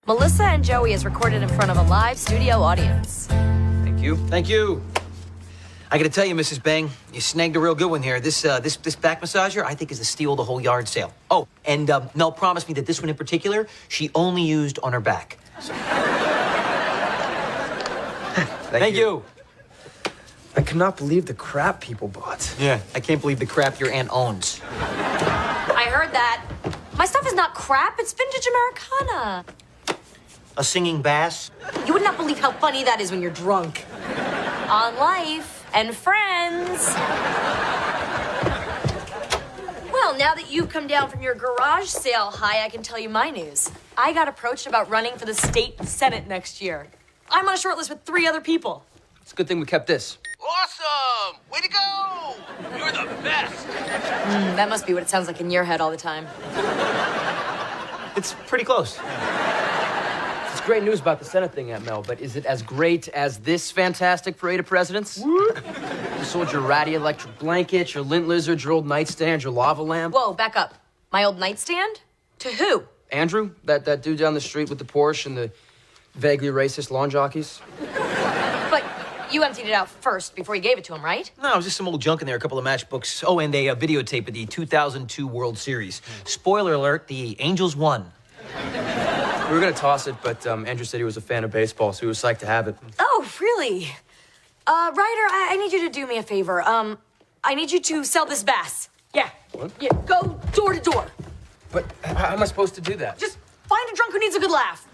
Melissa and Joey is recorded in front of a live studio audience. Thank you. Thank you. I gotta tell you, Mrs. Bang, you snagged a real good one here. This back massager, I think, is the steal of the whole yard sale. Oh, and Mel promised me that this one in particular, she only used on her back. So. Thank you. I cannot believe the crap people bought. Yeah, I can't believe the crap your aunt owns. I heard that. My stuff is not crap, it's vintage Americana. A singing bass? You would not believe how funny that is when you're drunk. On life and friends. Well, now that you've come down from your garage sale high, I can tell you my news. I got approached about running for the state senate next year. I'm on a short list with 3 other people. It's a good thing we kept this. Awesome! Way to go! You're the best! That must be what it sounds like in your head all the time. It's pretty close. It's great news about the Senate thing, Aunt Mel, but is it as great as this fantastic parade of presidents? You sold your ratty electric blanket, your lint lizard, your old nightstand, your lava lamp. Whoa, back up. My old nightstand? To who? Andrew, that dude down the street with the Porsche and the vaguely racist lawn jockeys. But you emptied it out first before you gave it to him, right? No, it was just some old junk in there, a couple of matchbooks. Oh, and a videotape of the 2002 World Series. Spoiler alert, the Angels won. We were gonna toss it, but Andrew said he was a fan of baseball, so he was psyched to have it. Oh, really? Ryder, I need you to do me a favor. I need you to sell this bass. Yeah. What? Yeah, go door to door. But how am I supposed to do that? Just find a drunk who needs a good laugh.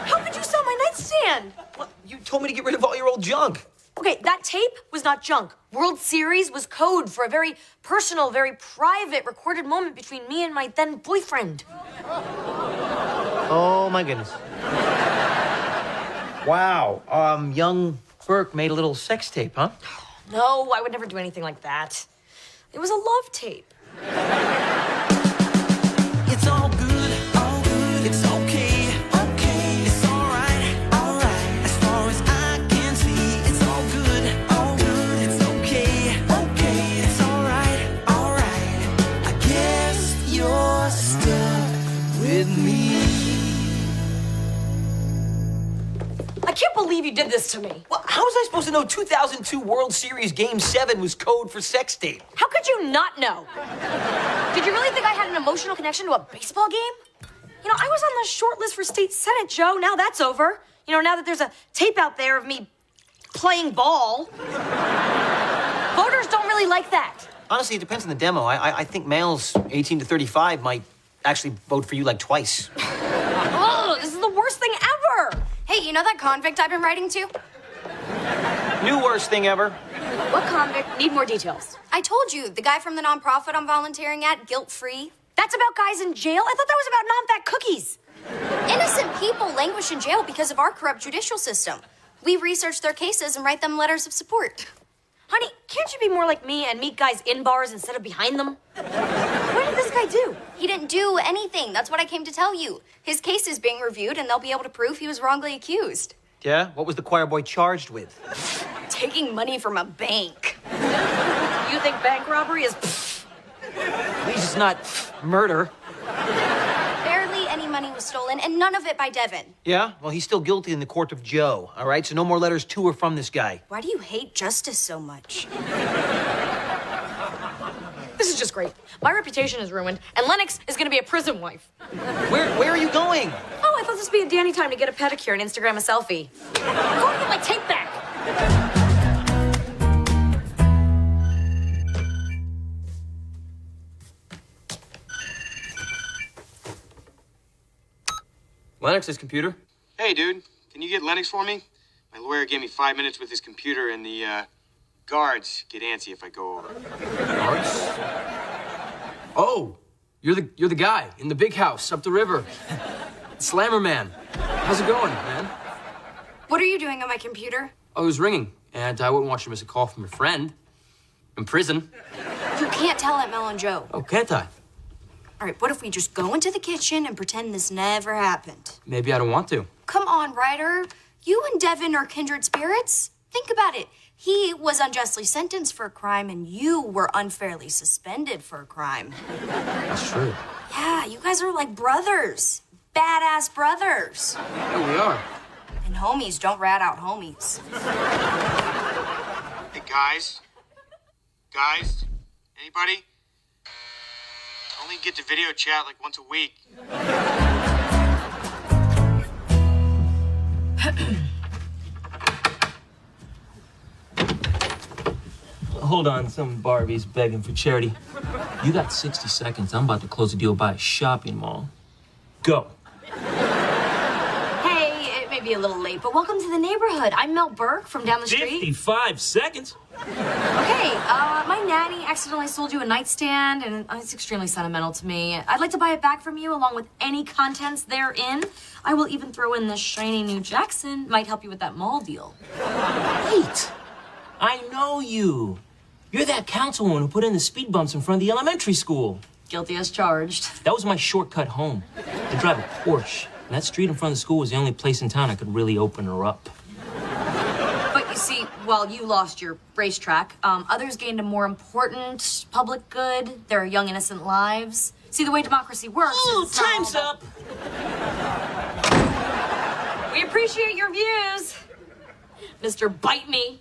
How could you sell my nightstand? Well, you told me to get rid of all your old junk. Okay, that tape was not junk. World Series was code for a very personal, very private recorded moment between me and my then boyfriend. Oh, my goodness. Wow. Young Burke made a little sex tape, huh? No, I would never do anything like that. It was a love tape. It's all good, it's okay, it's alright, as far as I can see, it's all good, it's okay, it's alright, I guess you're stuck with me. I can't believe you did this to me. Well, how was I supposed to know 2002 World Series Game 7 was code for sex tape? How could you not know? Did you really think I had an emotional connection to a baseball game? You know, I was on the short list for state senate, Joe. Now that's over. You know, now that there's a tape out there of me playing ball. Voters don't really like that. Honestly, it depends on the demo. I think males 18 to 35 might actually vote for you like twice. Oh, this is the worst thing ever. Hey, you know that convict I've been writing to? New worst thing ever. What convict? Need more details. I told you, the guy from the nonprofit I'm volunteering at, Guilt-Free. That's about guys in jail? I thought that was about non-fat cookies. Innocent people languish in jail because of our corrupt judicial system. We research their cases and write them letters of support. Honey, can't you be more like me and meet guys in bars instead of behind them? What did this guy do? He didn't do anything. That's what I came to tell you. His case is being reviewed, and they'll be able to prove he was wrongly accused. Yeah? What was the choir boy charged with? Taking money from a bank. You think bank robbery is... At least it's not murder. Barely any money was stolen, and none of it by Devin. Yeah? Well, he's still guilty in the court of Joe, all right? So no more letters to or from this guy. Why do you hate justice so much? This is just great. My reputation is ruined, and Lennox is gonna be a prison wife. Where are you going? Oh, I thought this would be a dandy time to get a pedicure and Instagram a selfie. I'm going to get my tape back. Lennox's computer. Hey, dude, can you get Lennox for me? My lawyer gave me 5 minutes with his computer, and the guards get antsy if I go over. Guards? Oh, you're the guy in the big house up the river. Slammer Man. How's it going, man? What are you doing on my computer? Oh, it was ringing, and I wouldn't want you to miss a call from your friend. In prison. You can't tell Aunt Mel and Joe. Oh, can't I? All right, what if we just go into the kitchen and pretend this never happened? Maybe I don't want to. Come on, Ryder. You and Devin are kindred spirits. Think about it. He was unjustly sentenced for a crime, and you were unfairly suspended for a crime. That's true. Yeah, you guys are like brothers. badass brothers. Yeah, we are. And homies don't rat out homies. Hey, guys? Guys? Anybody? Only get to video chat like once a week. Hold on, some Barbie's begging for charity. You got 60 seconds. I'm about to close a deal by a shopping mall. Go. Hey, it may be a little late, but welcome to the neighborhood. I'm Mel Burke from down the street. 55 seconds? Okay, my nanny accidentally sold you a nightstand, and it's extremely sentimental to me. I'd like to buy it back from you, along with any contents therein. I will even throw in this shiny new Jackson. Might help you with that mall deal. Wait. I know you. You're that councilwoman who put in the speed bumps in front of the elementary school. Guilty as charged. That was my shortcut home. To drive a Porsche. And that street in front of the school was the only place in town I could really open her up. But you see, while you lost your racetrack, others gained a more important public good, their young, innocent lives. See, the way democracy works Oh, is it's not time's all up. about- We appreciate your views, Mr. Bite Me.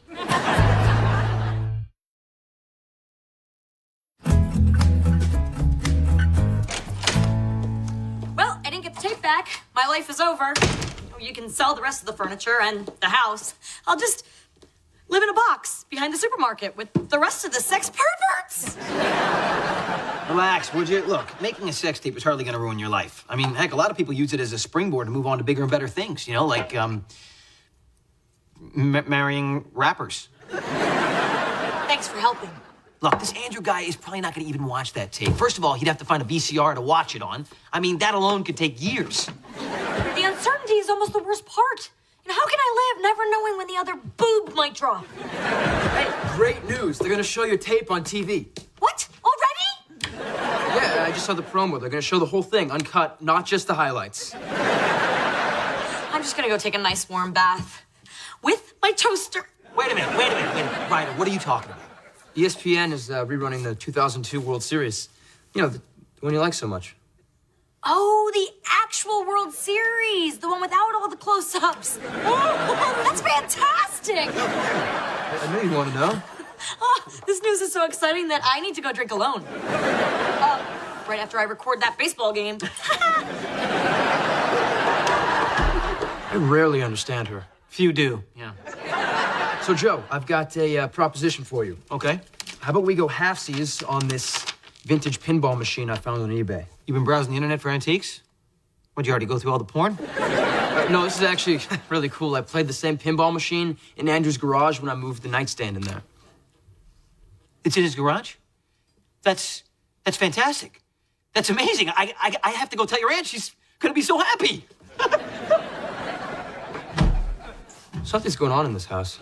Well, I didn't get the tape back. My life is over. You can sell the rest of the furniture and the house. I'll just live in a box behind the supermarket with the rest of the sex perverts. Relax, would you? Look, making a sex tape is hardly going to ruin your life. I mean, heck, a lot of people use it as a springboard to move on to bigger and better things, you know, like, marrying rappers. Thanks for helping. Look, this Andrew guy is probably not going to even watch that tape. First of all, he'd have to find a VCR to watch it on. I mean, that alone could take years. The uncertainty is almost the worst part. You know, how can I live never knowing when the other boob might drop? Great news. They're gonna show your tape on TV. What? Already? Yeah, I just saw the promo. They're gonna show the whole thing, uncut, not just the highlights. I'm just gonna go take a nice warm bath with my toaster. Wait a minute. Ryder, what are you talking about? ESPN is rerunning the 2002 World Series. You know, the one you like so much. Oh, the actual World Series, the one without all the close-ups. Oh, that's fantastic. I knew you'd want to know. Oh, this news is so exciting that I need to go drink alone. Right after I record that baseball game. I rarely understand her. Few do, yeah. So, Joe, I've got a proposition for you. Okay. How about we go halfsies on this vintage pinball machine I found on eBay? You've been browsing the internet for antiques? What'd you already go through all the porn? No, this is actually really cool. I played the same pinball machine in Andrew's garage when I moved the nightstand in there. It's in his garage? That's fantastic. That's amazing. I have to go tell your aunt. She's gonna be so happy. Something's going on in this house.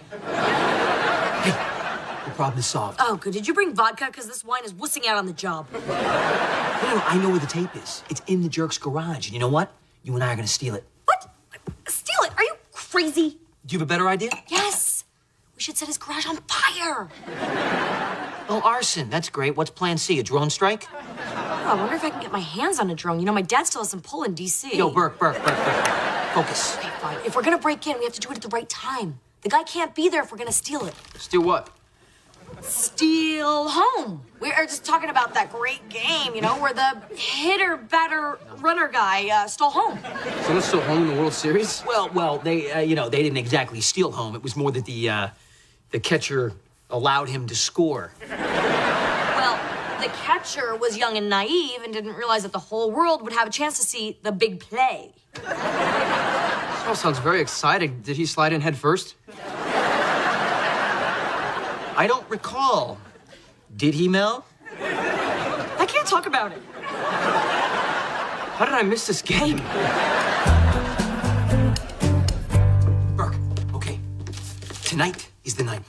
The problem is solved. Oh, good. Did you bring vodka? Because this wine is wussing out on the job. No, I know where the tape is. It's in the jerk's garage. And you know what? You and I are gonna steal it. What? Steal it? Are you crazy? Do you have a better idea? Yes. We should set his garage on fire. Oh, arson. That's great. What's plan C? A drone strike? Oh, I wonder if I can get my hands on a drone. You know, my dad still has some pull in D.C. Yo, Burke. Focus. Okay, fine. If we're gonna break in, we have to do it at the right time. The guy can't be there if we're gonna steal it. Steal what? Steal home. We are just talking about that great game, you know, where the hitter, batter, runner guy stole home. Someone stole home in the World Series? Well, they, they didn't exactly steal home. It was more that the catcher allowed him to score. Well, the catcher was young and naive and didn't realize that the whole world would have a chance to see the big play. This all sounds very exciting. Did he slide in head first? I don't recall. Did he, Mel? I can't talk about it. How did I miss this game? Burke, okay. Tonight is the night.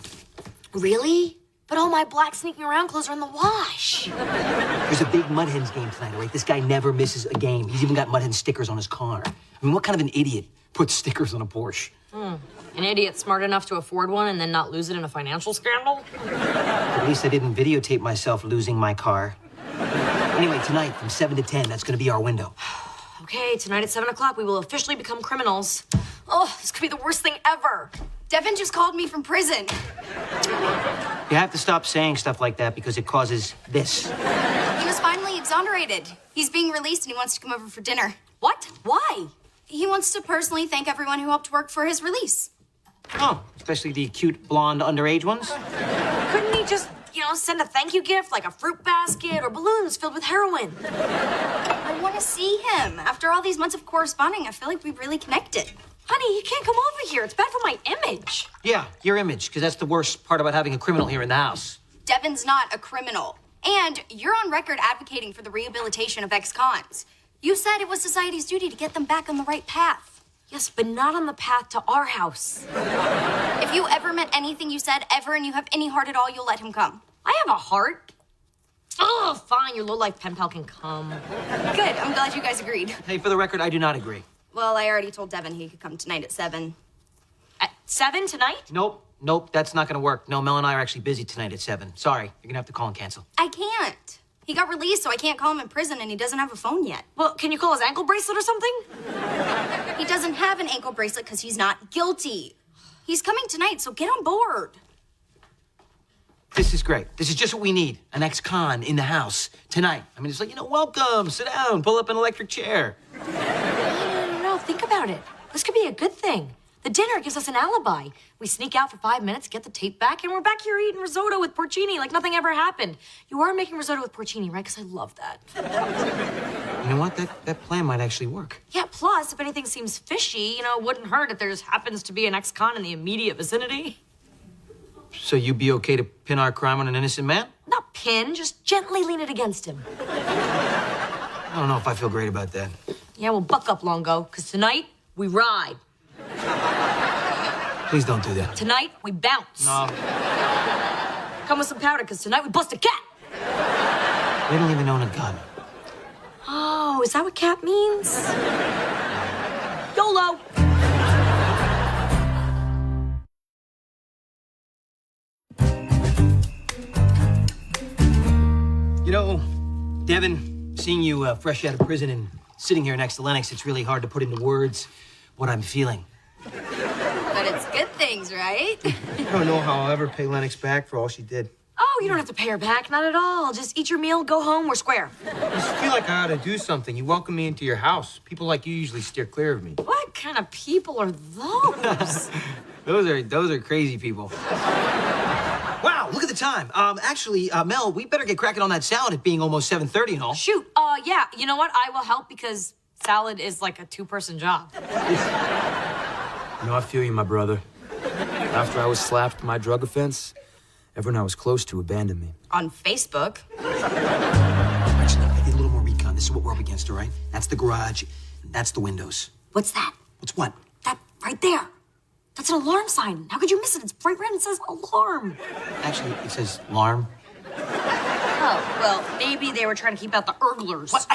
Really? But all my black sneaking around clothes are in the wash. There's a big Mud Hens game planned, right? This guy never misses a game. He's even got Mud Hens stickers on his car. I mean, what kind of an idiot puts stickers on a Porsche? An idiot smart enough to afford one and then not lose it in a financial scandal? At least I didn't videotape myself losing my car. Anyway, tonight from 7 to 10, that's gonna be our window. Okay, tonight at 7 o'clock, we will officially become criminals. Oh, this could be the worst thing ever. Devin just called me from prison. You have to stop saying stuff like that because it causes this. He was finally exonerated. He's being released and he wants to come over for dinner. What? Why? He wants to personally thank everyone who helped work for his release. Oh, especially the cute, blonde, underage ones? Couldn't he just, send a thank you gift like a fruit basket or balloons filled with heroin? I want to see him. After all these months of corresponding, I feel like we really connected. Honey, he can't come over here. It's bad for my image. Yeah, your image, because that's the worst part about having a criminal here in the house. Devin's not a criminal. And you're on record advocating for the rehabilitation of ex-cons. You said it was society's duty to get them back on the right path. Yes, but not on the path to our house. If you ever meant anything you said ever and you have any heart at all, you'll let him come. I have a heart. Oh, fine, your low-life pen pal can come. Good, I'm glad you guys agreed. Hey, for the record, I do not agree. Well, I already told Devin he could come tonight at 7. At 7 tonight? Nope, that's not gonna work. No, Mel and I are actually busy tonight at 7. Sorry, you're gonna have to call and cancel. I can't. He got released, so I can't call him in prison, and he doesn't have a phone yet. Well, can you call his ankle bracelet or something? He doesn't have an ankle bracelet because he's not guilty. He's coming tonight, so get on board. This is great. This is just what we need. An ex-con in the house tonight. I mean, it's like, welcome, sit down, pull up an electric chair. No, think about it. This could be a good thing. The dinner gives us an alibi. We sneak out for 5 minutes, get the tape back, and we're back here eating risotto with porcini like nothing ever happened. You are making risotto with porcini, right? Because I love that. You know what? That plan might actually work. Yeah, plus, if anything seems fishy, it wouldn't hurt if there just happens to be an ex-con in the immediate vicinity. So you'd be okay to pin our crime on an innocent man? Not pin, just gently lean it against him. I don't know if I feel great about that. Yeah, well, buck up, Longo, because tonight, we ride. Please don't do that. Tonight, we bounce. No. Come with some powder, because tonight we bust a cat. We don't even own a gun. Oh, is that what cat means? YOLO. Devin, seeing you fresh out of prison and sitting here next to Lennox, it's really hard to put into words what I'm feeling. But it's good things, right? I don't know how I'll ever pay Lennox back for all she did. Oh, you don't have to pay her back, not at all. Just eat your meal, go home, we're square. I just feel like I ought to do something. You welcome me into your house. People like you usually steer clear of me. What kind of people are those? Those are crazy people. Wow, look at the time. Actually, Mel, we better get cracking on that salad, it being almost 7:30 and all. Shoot, yeah, you know what? I will help because salad is like a 2-person job. I feel you, my brother. After I was slapped for my drug offense, everyone I was close to abandoned me. On Facebook. Actually, I did a little more recon. This is what we're up against, all right? That's the garage, and that's the windows. What's that? What's what? That right there. That's an alarm sign. How could you miss it? It's bright red and it says alarm. Actually, it says alarm. Oh, well, maybe they were trying to keep out the urglers. What?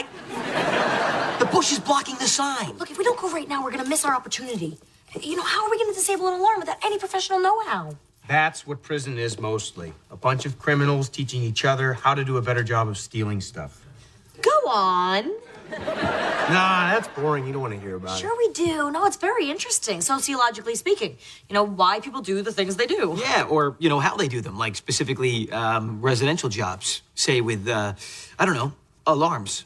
The bush is blocking the sign. Look, if we don't go right now, we're gonna miss our opportunity. How are we gonna disable an alarm without any professional know-how? That's what prison is mostly. A bunch of criminals teaching each other how to do a better job of stealing stuff. Go on. Nah, that's boring. You don't want to hear about Sure we do. No, it's very interesting, sociologically speaking. Why people do the things they do. Yeah, or, how they do them, like specifically residential jobs, say with, I don't know, alarms.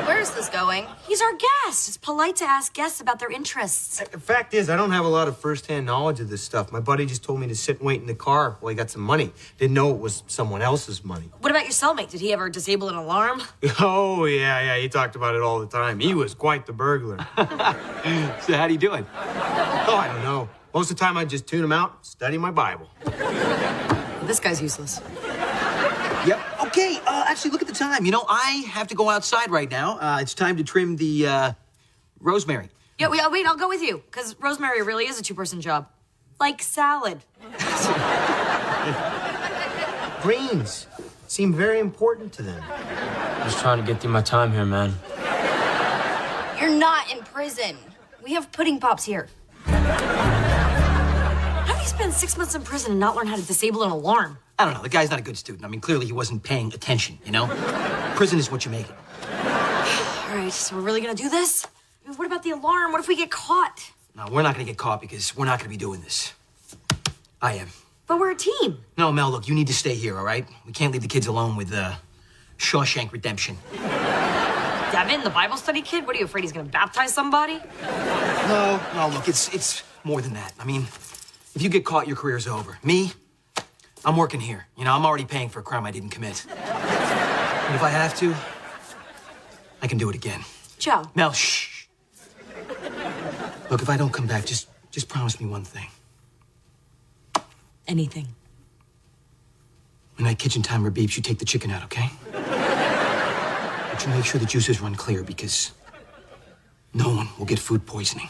Where is this going? He's our guest. It's polite to ask guests about their interests. it. The fact is, I don't have a lot of first-hand knowledge of this stuff. My buddy just told me to sit and wait in the car while he got some money. Didn't know it was someone else's money. What about your cellmate? Did he ever disable an alarm? Oh, yeah, he talked about it all the time. He was quite the burglar. So how do you do it? Oh, I don't know. Most of the time, I just tune him out, study my Bible. This guy's useless. Yep. Okay, actually, look at the time. I have to go outside right now. It's time to trim the, rosemary. Yeah, wait, I'll go with you, because rosemary really is a 2-person job. Like salad. Greens seem very important to them. Just trying to get through my time here, man. You're not in prison. We have pudding pops here. How do you spend 6 months in prison and not learn how to disable an alarm? I don't know, the guy's not a good student. I mean, clearly he wasn't paying attention, Prison is what you make it. All All right, so we're really gonna do this? I mean, what about the alarm? What if we get caught? No, we're not gonna get caught because we're not gonna be doing this. I am. But we're a team. No, Mel, look, you need to stay here, all right? We can't leave the kids alone with Shawshank Redemption. Devin, the Bible study kid? What are you afraid he's gonna baptize somebody? No, look, it's more than that. I mean, if you get caught, your career's over. Me, I'm working here. You know, I'm already paying for a crime I didn't commit. And if I have to, I can do it again. Joe. Mel, shh. Look, if I don't come back, just promise me one thing. Anything. When that kitchen timer beeps, you take the chicken out, okay? But you make sure the juices run clear because no one will get food poisoning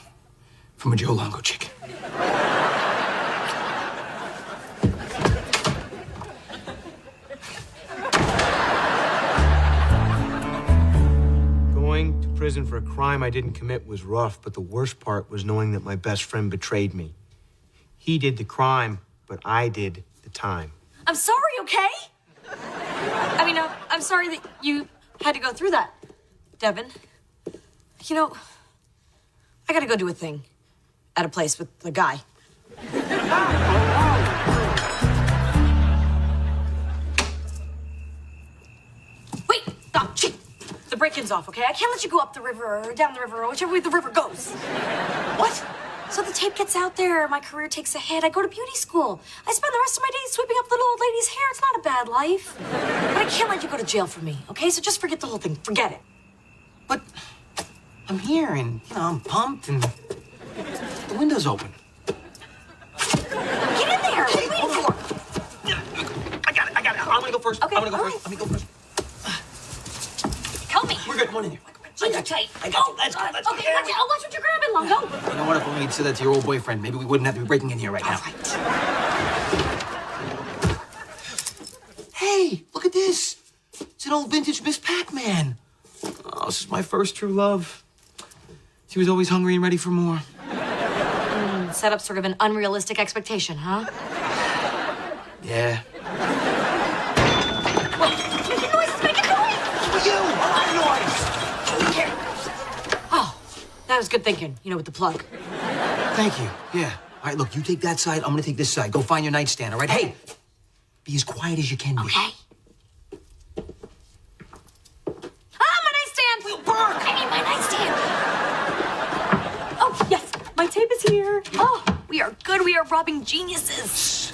from a Joe Longo chicken. Going to prison for a crime I didn't commit was rough, but the worst part was knowing that my best friend betrayed me. He did the crime, but I did the time. I'm sorry, okay? I mean, I'm sorry that you had to go through that, Devin. You know, I gotta go do a thing at a place with a guy. Wait, stop, shit. The break-in's off, okay? I can't let you go up the river or down the river or whichever way the river goes. What? So the tape gets out there, my career takes a hit, I go to beauty school. I spend the rest of my days sweeping up little old lady's hair. It's not a bad life. But I can't let you go to jail for me, okay? So just forget the whole thing. Forget it. But I'm here and, you know, I'm pumped and the window's open. Get in there! What are you waiting for? I got it. I'm gonna go first. Okay, I'm gonna go all first. right. Let me go first. Help me. We're good. Come on in here. I got you. I got you. Let's go. Let's go. Okay, watch what you're grabbing, Longo. You know what? If only you'd said that to your old boyfriend, maybe we wouldn't have to be breaking in here right now. All right. Hey, look at this. It's an old vintage Miss Pac-Man. Oh, this is my first true love. She was always hungry and ready for more. Set up sort of an unrealistic expectation, huh? Yeah. Making noises, making noise! For you! A lot of noise! Oh, that was good thinking, you know, with the plug. Thank you. Yeah. All right, look, you take that side. I'm gonna take this side. Go find your nightstand, all right? Hey, be as quiet as you can be. Okay. Ah, my nightstand! Will Burke! I need my nightstand! Oh, yes, my tape is here. Oh, we are good. We are robbing geniuses.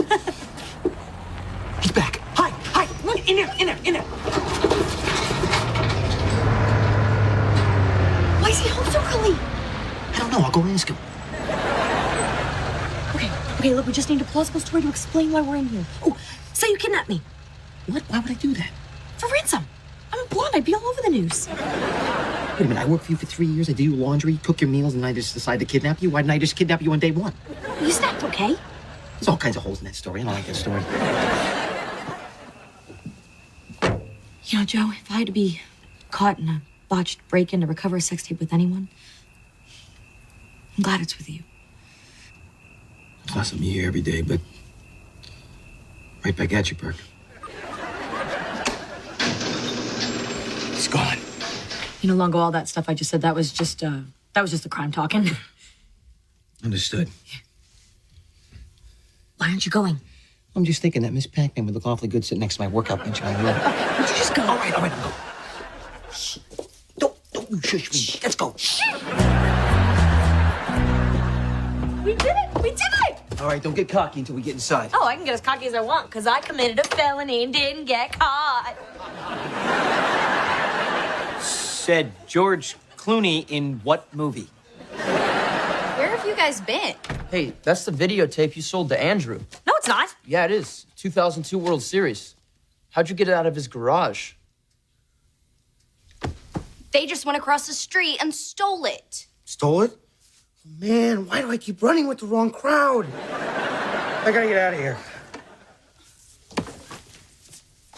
He's back. Hi. Look, in there. Why is he home so early? I don't know. I'll go ask him. Okay, look, we just need a plausible story to explain why we're in here. Oh, say you kidnapped me. What? Why would I do that? For ransom. I'm blonde. I'd be all over the news. Wait a minute. I worked for you for 3 years. I do your laundry, cook your meals, and I just decide to kidnap you. Why didn't I just kidnap you on day one? You snapped, okay? There's all kinds of holes in that story. I don't like that story. You know, Joe, if I had to be caught in a botched break-in to recover a sex tape with anyone, I'm glad it's with you. It's not something you hear every day, but right back at you, Burke. He's gone. You know, Longo, all that stuff I just said, that was just the crime talking. Understood. Why aren't you going? I'm just thinking that Miss Pac-Man would look awfully good sitting next to my workout bench in my room. Would you just go? All right, I'll go. Shh. Don't you shush me. Let's go. We did it! We did it! All right, don't get cocky until we get inside. Oh, I can get as cocky as I want, because I committed a felony and didn't get caught. Said George Clooney in what movie? Where have you guys been? Hey, that's the videotape you sold to Andrew. No, it's not. Yeah, it is. 2002 World Series. How'd you get it out of his garage? They just went across the street and stole it. Stole it? Man, why do I keep running with the wrong crowd? I gotta get out of here.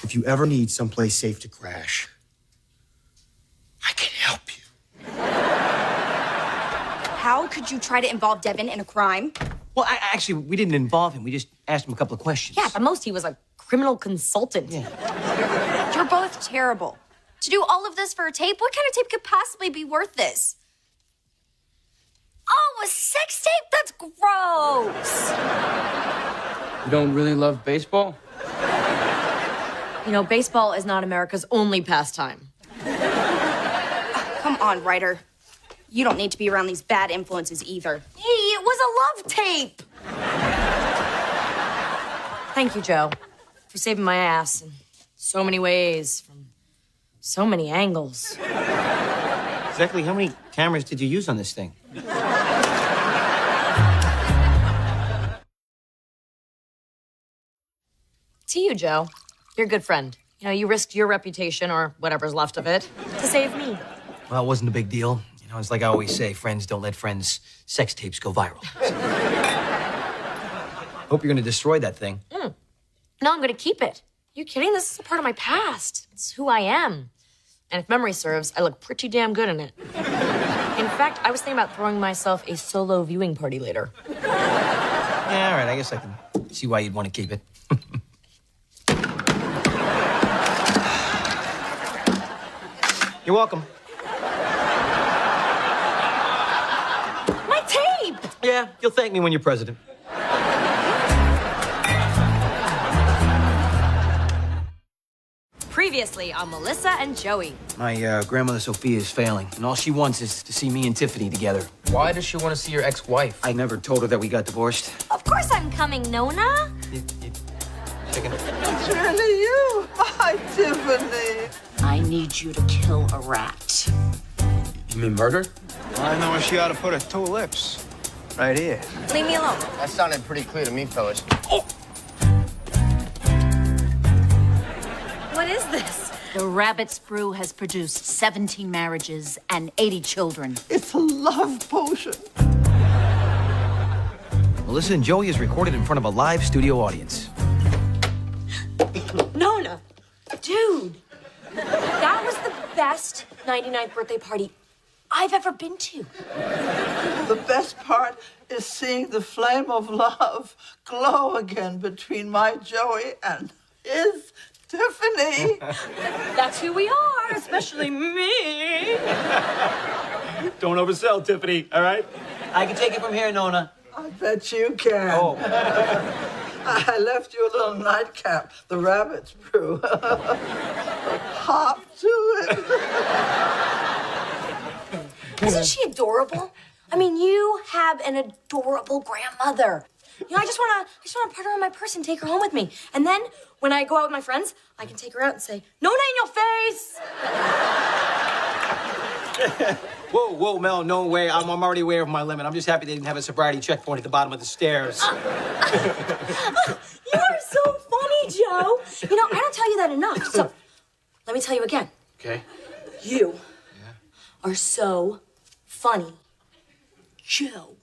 If you ever need someplace safe to crash, I can help you. How could you try to involve Devin in a crime? Well, actually, we didn't involve him. We just asked him a couple of questions. Yeah, at most he was a criminal consultant. Yeah. You're both terrible. To do all of this for a tape? What kind of tape could possibly be worth this? Oh, a sex tape? That's gross. You don't really love baseball? You know, baseball is not America's only pastime. Come on, Ryder. You don't need to be around these bad influences either. Hey, it was a love tape. Thank you, Joe, for saving my ass in so many ways, from so many angles. Exactly how many cameras did you use on this thing? To you, Joe. You're a good friend. You know, you risked your reputation, or whatever's left of it, to save me. Well, it wasn't a big deal. You know, it's like I always say, friends don't let friends' sex tapes go viral. Hope you're gonna destroy that thing. No, I'm gonna keep it. You kidding? This is a part of my past. It's who I am. And if memory serves, I look pretty damn good in it. In fact, I was thinking about throwing myself a solo viewing party later. Yeah, all right, I guess I can see why you'd want to keep it. You're welcome. My tape! Yeah, you'll thank me when you're president. Previously on Melissa and Joey. My grandmother Sophia is failing, and all she wants is to see me and Tiffany together. Why does she want to see your ex-wife? I never told her that we got divorced. Of course I'm coming, Nona. Chicken. It's really you, my Tiffany. I need you to kill a rat. You mean murder? I know where she ought to put her two lips. Right here. Leave me alone. That sounded pretty clear to me, fellas. What is this? The Rabbit's Brew has produced 17 marriages and 80 children. It's a love potion. Melissa and Joey is recorded in front of a live studio audience. Nona, dude, that was the best 99th birthday party I've ever been to. The best part is seeing the flame of love glow again between my Joey and his Tiffany. That's who we are, especially me. Don't oversell, Tiffany, all right? I can take it from here, Nona. I bet you can. Oh. I left you a little nightcap, the Rabbit's Brew. Hop to it. Isn't she adorable? I mean, you have an adorable grandmother. You know, I just wanna put her in my purse and take her home with me. And then when I go out with my friends, I can take her out and say, "Nona in your face." Whoa, Mel, no way. I'm already aware of my limit. I'm just happy they didn't have a sobriety checkpoint at the bottom of the stairs. You are so funny, Joe. You know, I don't tell you that enough. So let me tell you again. Okay. You are so funny, Joe.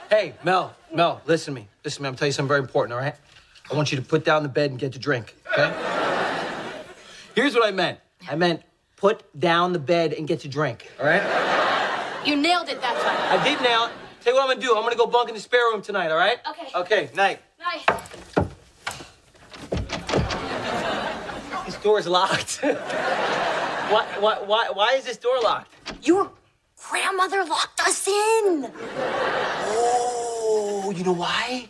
Hey, Mel, listen to me. I'm gonna tell you something very important, all right? I want you to put down the bed and get to drink, okay? Here's what I meant. I meant put down the bed and get to drink, all right? You nailed it that time. I did nail it. Tell you what I'm gonna do. I'm gonna go bunk in the spare room tonight, all right? Okay. Okay, night. Night. This door's locked. Why is this door locked? Your grandmother locked us in. Oh, you know why?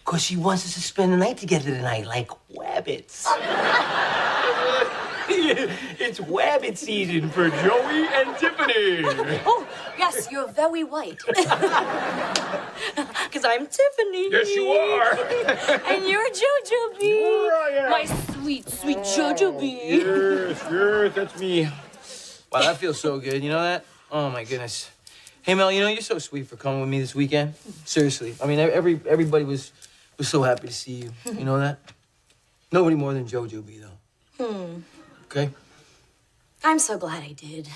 Because she wants us to spend the night together tonight, like wabbits. It's wabbit season for Joey and Tiffany. Oh, yes, you're very white. Because I'm Tiffany. Yes, you are. And you're Jojo B. My sweet, sweet Jojo B. Yes, that's me. Wow, that feels so good. You know that? Oh, my goodness. Hey, Mel, you know, you're so sweet for coming with me this weekend. Seriously. I mean, everybody was so happy to see you. You know that? Nobody more than Jojo B, though. Okay? I'm so glad I did.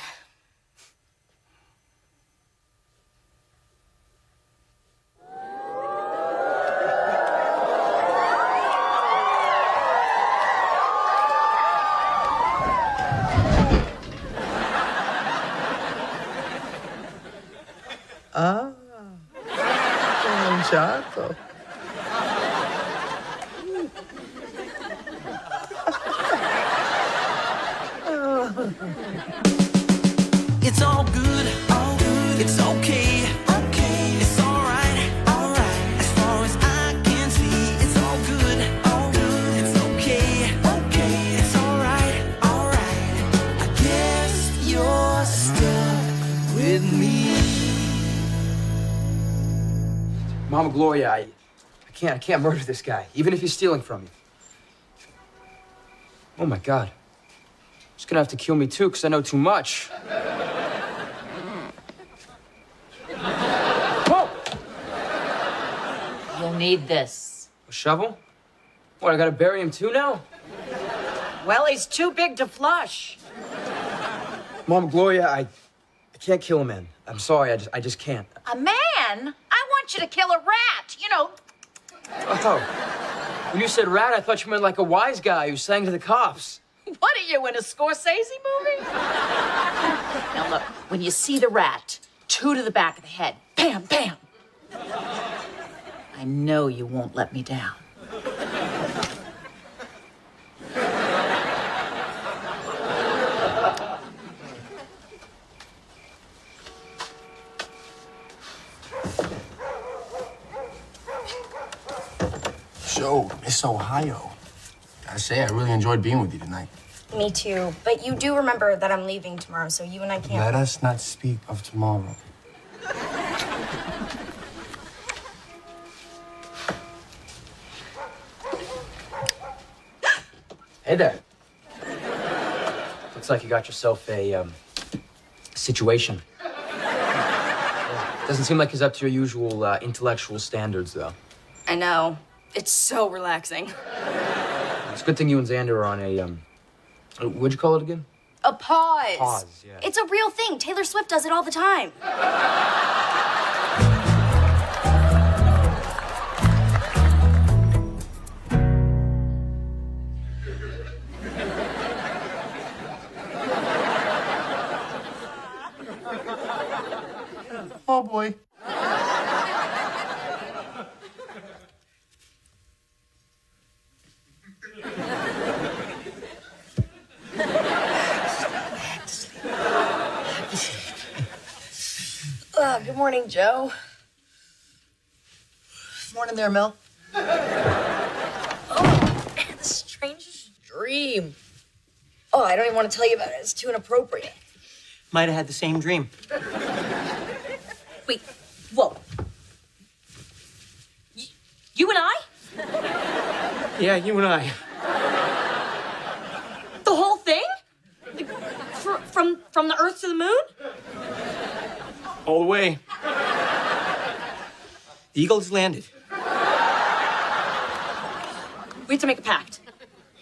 Mangiato. It's all good, it's okay, it's alright, as far as I can see, it's all good, it's okay, it's alright, I guess you're stuck with me. Mama Gloria, I can't murder this guy, even if he's stealing from you. Oh my God. He's gonna have to kill me too, because I know too much. Whoa! You'll need this. A shovel? What, I gotta bury him too now? Well, he's too big to flush. Mama Gloria, I can't kill a man. I'm sorry, I just can't. A man? I want you to kill a rat, you know. Oh. When you said rat, I thought you meant like a wise guy who sang to the cops. What are you, in a Scorsese movie? Now look, when you see the rat, 2 to the back of the head. Bam, bam. I know you won't let me down. So, Miss Ohio. Gotta say, I really enjoyed being with you tonight. Me too. But you do remember that I'm leaving tomorrow, so you and I can't. Let us not speak of tomorrow. Hey there. Looks like you got yourself a, situation. Doesn't seem like he's up to your usual, intellectual standards, though. I know. It's so relaxing. It's a good thing you and Xander are on a, what'd you call it again? A pause. Pause, yeah. It's a real thing. Taylor Swift does it all the time. Oh, boy. Good morning, Joe. Morning there, Mel. Oh, the strangest dream. Oh, I don't even want to tell you about it. It's too inappropriate. Might have had the same dream. Wait, whoa. You and I? Yeah, you and I. The whole thing? Like, from the Earth to the moon? All the way. The Eagle has landed. We have to make a pact,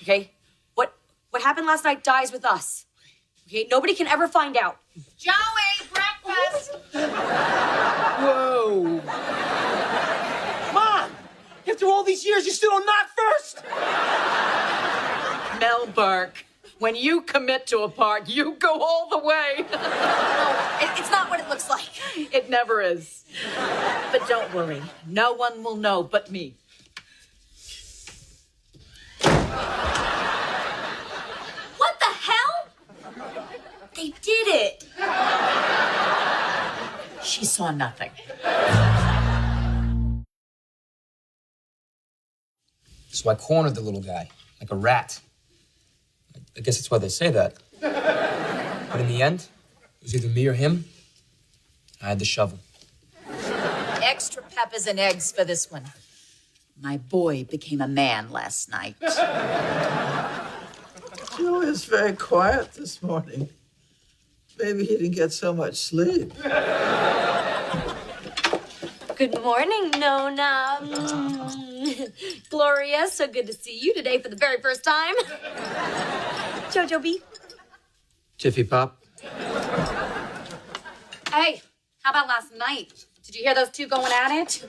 okay? What happened last night dies with us. Okay, nobody can ever find out. Joey, breakfast! Whoa. Mom! After all these years, you still not first? Mel Burke, when you commit to a part, you go all the way. It's not what it looks like. It never is. But don't worry, no one will know but me. What the hell? They did it. She saw nothing. So I cornered the little guy, like a rat. I guess that's why they say that. But in the end, it was either me or him. I had the shovel. Extra peppers and eggs for this one. My boy became a man last night. Joe is very quiet this morning. Maybe he didn't get so much sleep. Good morning, Nona. Gloria, so good to see you today for the very first time. Jojo B. Jiffy Pop. Hey, how about last night? Did you hear those two going at it?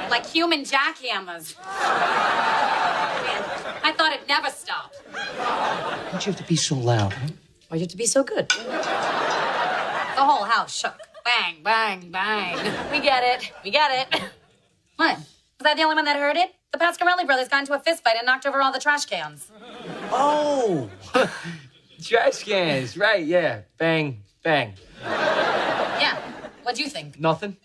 Like human jackhammers. Man, I thought it'd never stop. Why'd you have to be so loud, huh? Why'd you have to be so good? The whole house shook. Bang, bang, bang. We get it. We get it. What? Was I the only one that heard it? The Pasquarelli brothers got into a fist fight and knocked over all the trash cans. Oh! Trash cans, right, yeah. Bang, bang. Yeah. What'd you think? Nothing.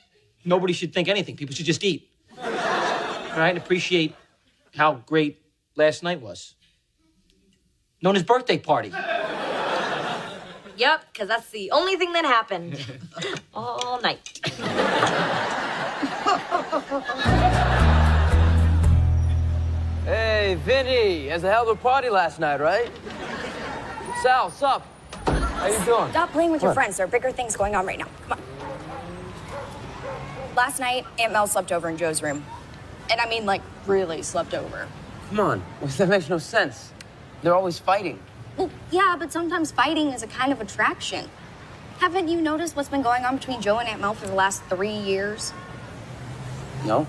Nobody should think anything. People should just eat. Right? And appreciate how great last night was. Nona's birthday party. Yep, because that's the only thing that happened all night. Hey, Vinny, has a hell of a party last night, right? Sal, sup? How you doing? Stop playing with your What? friends. There are bigger things going on right now. Come on. Last night, Aunt Mel slept over in Joe's room. And I mean, like, really slept over. Come on, that makes no sense. They're always fighting. Well, yeah, but sometimes fighting is a kind of attraction. Haven't you noticed what's been going on between Joe and Aunt Mel for the last 3 years? No?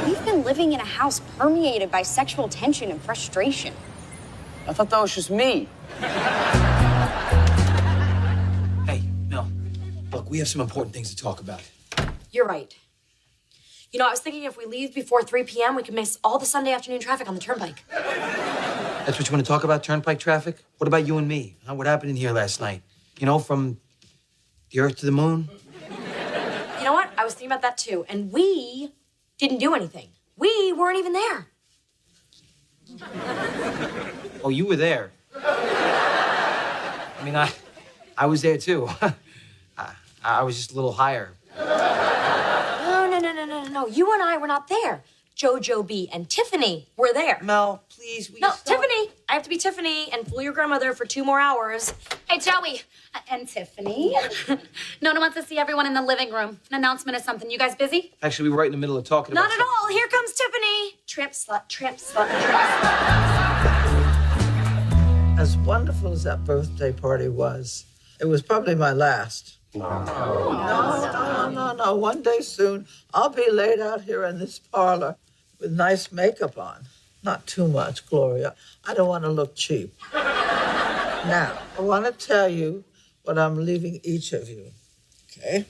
We've been living in a house permeated by sexual tension and frustration. I thought that was just me. Hey, Mel. Look, we have some important things to talk about. You're right. You know, I was thinking if we leave before 3 p.m., we could miss all the Sunday afternoon traffic on the turnpike. That's what you want to talk about, turnpike traffic? What about you and me? Huh? What happened in here last night? You know, from the Earth to the moon? You know what? I was thinking about that too. And we didn't do anything. We weren't even there. Oh, you were there. I mean, I was there too. I was just a little higher. No. You and I were not there. Jojo B and Tiffany were there. Mel, please. No, Tiffany. I have to be Tiffany and fool your grandmother for 2 more hours. Hey, Joey and Tiffany. Nona wants to see everyone in the living room. An announcement or something. You guys busy? Actually, we were right in the middle of talking about Not at all. Here comes Tiffany. Tramp slut, tramp slut, tramp slut. As wonderful as that birthday party was, it was probably my last. No. One day soon, I'll be laid out here in this parlor with nice makeup on. Not too much, Gloria. I don't want to look cheap. Now, I want to tell you what I'm leaving each of you, okay?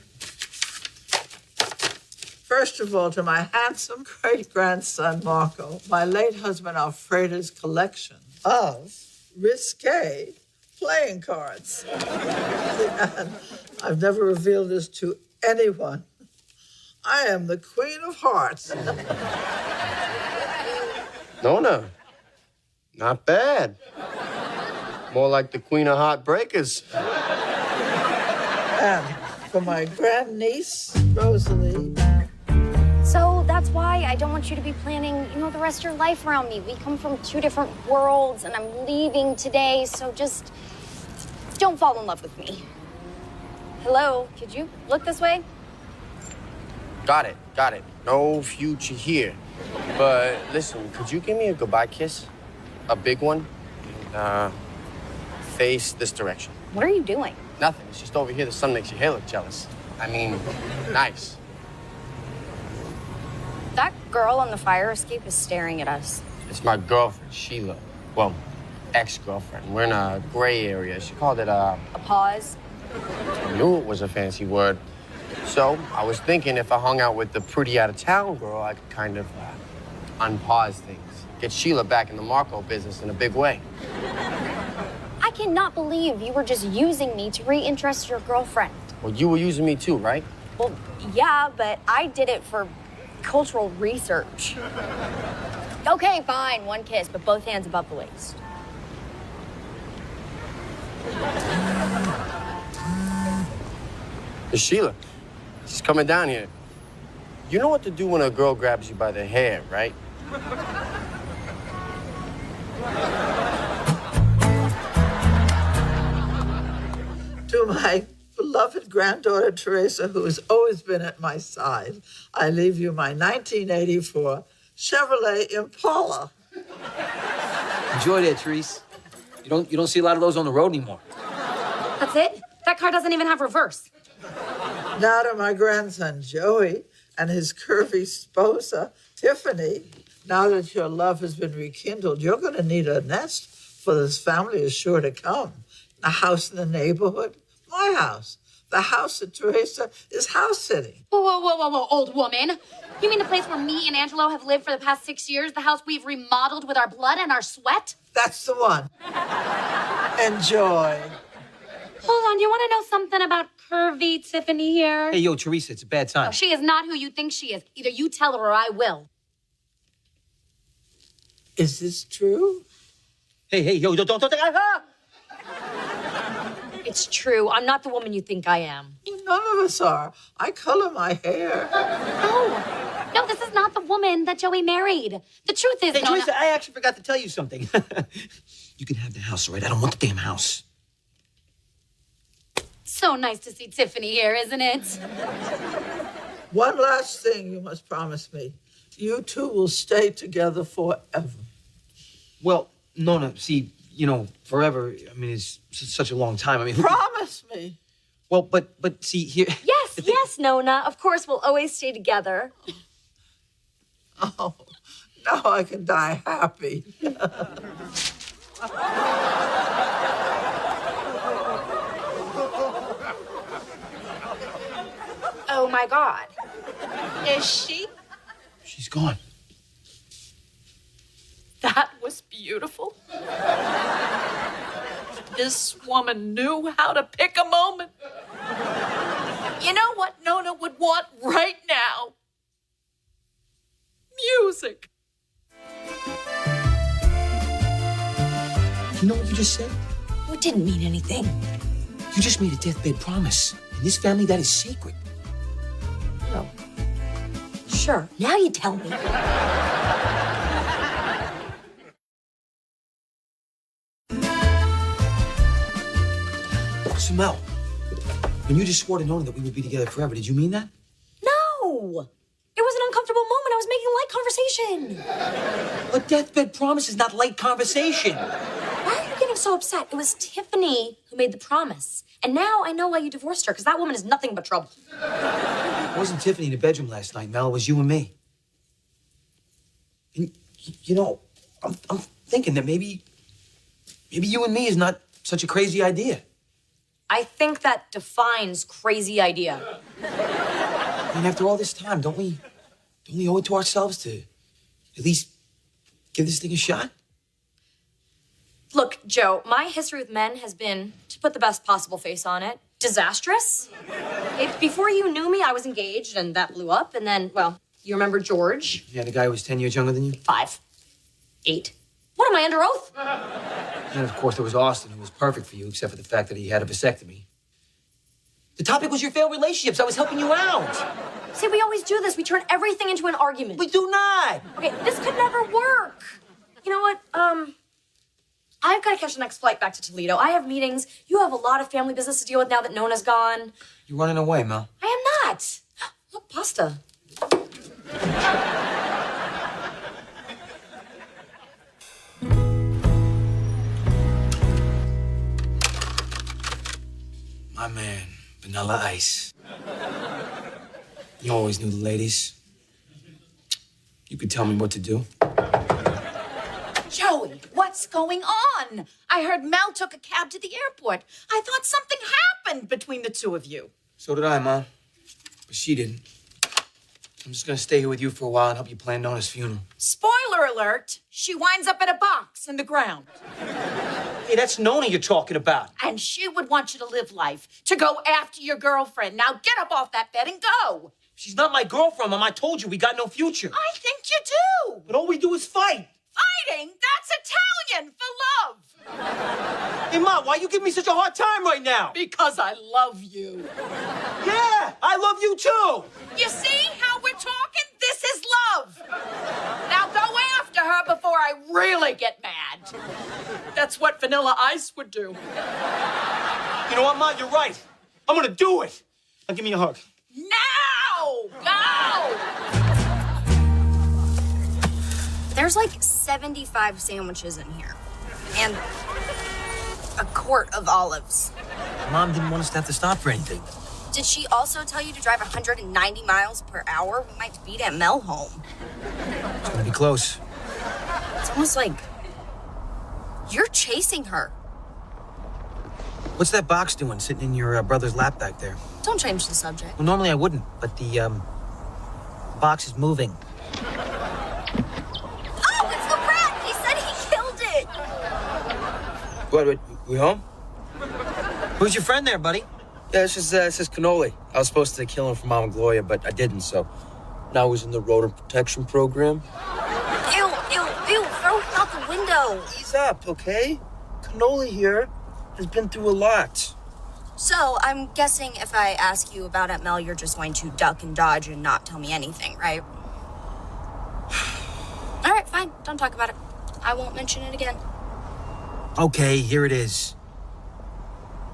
First of all, to my handsome great-grandson, Marco, my late husband Alfredo's collection of risque playing cards. And I've never revealed this to anyone. I am the Queen of Hearts. Nona, not bad. More like the Queen of Heartbreakers. And for my grandniece, Rosalie. So that's why I don't want you to be planning, the rest of your life around me. We come from 2 different worlds, and I'm leaving today, so just don't fall in love with me. Hello, could you look this way? Got it. No future here. But listen, could you give me a goodbye kiss? A big one? And, face this direction. What are you doing? Nothing. It's just over here. The sun makes your hair look jealous. I mean, nice. That girl on the fire escape is staring at us. It's my girlfriend, Sheila. Well, ex-girlfriend. We're in a gray area. She called it A pause? I knew it was a fancy word. So I was thinking if I hung out with the pretty out-of-town girl, I could kind of unpause things. Get Sheila back in the Marco business in a big way. I cannot believe you were just using me to reinterest your girlfriend. Well, you were using me too, right? Well, yeah, but I did it for cultural research. Okay, fine, 1 kiss, but both hands above the waist. It's Sheila. She's coming down here. You know what to do when a girl grabs you by the hair, right? To my beloved granddaughter, Teresa, who has always been at my side, I leave you my 1984 Chevrolet Impala. Enjoy that, Therese. You don't see a lot of those on the road anymore. That's it? That car doesn't even have reverse. Now to my grandson, Joey, and his curvy sposa, Tiffany. Now that your love has been rekindled, you're going to need a nest, for this family is sure to come. A house in the neighborhood, my house. The house that Teresa is house sitting. Whoa, old woman. You mean the place where me and Angelo have lived for the past 6 years? The house we've remodeled with our blood and our sweat? That's the one. Enjoy. Hold on, do you want to know something about curvy Tiffany here? Hey, yo, Teresa, it's a bad time. Oh, she is not who you think she is. Either you tell her or I will. Is this true? Hey, yo, don't. It's true. I'm not the woman you think I am. None of us are. I color my hair. No, this is not the woman that Joey married. The truth is, Hey, Nona- Teresa, I actually forgot to tell you something. You can have the house, all right? I don't want the damn house. So nice to see Tiffany here, isn't it? One last thing you must promise me. You two will stay together forever. Well, Nona, see, you know, forever, I mean, it's such a long time. I mean, Promise me. Well, but see, here... Yes, Nona. Of course, we'll always stay together. Oh, now I can die happy. Oh my God. Is she? She's gone. That was beautiful. This woman knew how to pick a moment. You know what Nona would want right now? Music. You know what you just said? It didn't mean anything. You just made a deathbed promise. In this family, that is sacred. Oh. Sure. Now you tell me. So, Mel, when you just swore to Nona that we would be together forever, did you mean that? No. It was an uncomfortable moment. I was making light conversation. A deathbed promise is not light conversation. Why are you getting so upset? It was Tiffany who made the promise. And now I know why you divorced her, because that woman is nothing but trouble. It wasn't Tiffany in the bedroom last night, Mel. It was you and me. And, you know, I'm thinking that maybe you and me is not such a crazy idea. I think that defines crazy idea. I mean, after all this time, don't we owe it to ourselves to at least give this thing a shot? Look, Joe, my history with men has been, to put the best possible face on it, disastrous. Before you knew me, I was engaged, and that blew up. And then, well, you remember George? Yeah, the guy who was 10 years younger than you? 5. 8. What, am I under oath? And of course, there was Austin, who was perfect for you, except for the fact that he had a vasectomy. The topic was your failed relationships. I was helping you out. See, we always do this. We turn everything into an argument. We do not. Okay, this could never work. You know what? I've got to catch the next flight back to Toledo. I have meetings. You have a lot of family business to deal with now that Nona's gone. You're running away, Mel. I am not. Look, pasta. My man, Vanilla Ice. You always knew the ladies. You could tell me what to do. Joey, what's going on? I heard Mel took a cab to the airport. I thought something happened between the two of you. So did I, Mom. But she didn't. I'm just gonna stay here with you for a while and help you plan Nona's funeral. Spoiler alert, she winds up in a box in the ground. Hey, that's Nona you're talking about. And she would want you to live life, to go after your girlfriend. Now get up off that bed and go. She's not my girlfriend, Mom. I told you we got no future. I think you do. But all we do is fight. Fighting? That's Italian for love. Hey, Mom, why you giving me such a hard time right now? Because I love you. Yeah, I love you too. You see how we're talking? This is love. Now go after her before I really get mad. That's what Vanilla Ice would do. You know what, Mom? You're right. I'm gonna do it. Now give me a hug. Now! Go! There's like 75 sandwiches in here. And a quart of olives. Mom didn't want us to have to stop for anything. Did she also tell you to drive 190 miles per hour? We might beat Aunt Mel home. It's gonna be close. It's almost like you're chasing her. What's that box doing sitting in your brother's lap back there? Don't change the subject. Well, normally I wouldn't, but the box is moving. Oh, it's the rat! He said he killed it! Wait, We home? Who's your friend there, buddy? Yeah, this is Cannoli. I was supposed to kill him for Mama Gloria, but I didn't, so now he's in the rodent protection program. Ew, ew, ew, throw him out the window. Ease up, okay? Cannoli here has been through a lot. So, I'm guessing if I ask you about Aunt Mel, you're just going to duck and dodge and not tell me anything, right? All right, fine. Don't talk about it. I won't mention it again. Okay, here it is.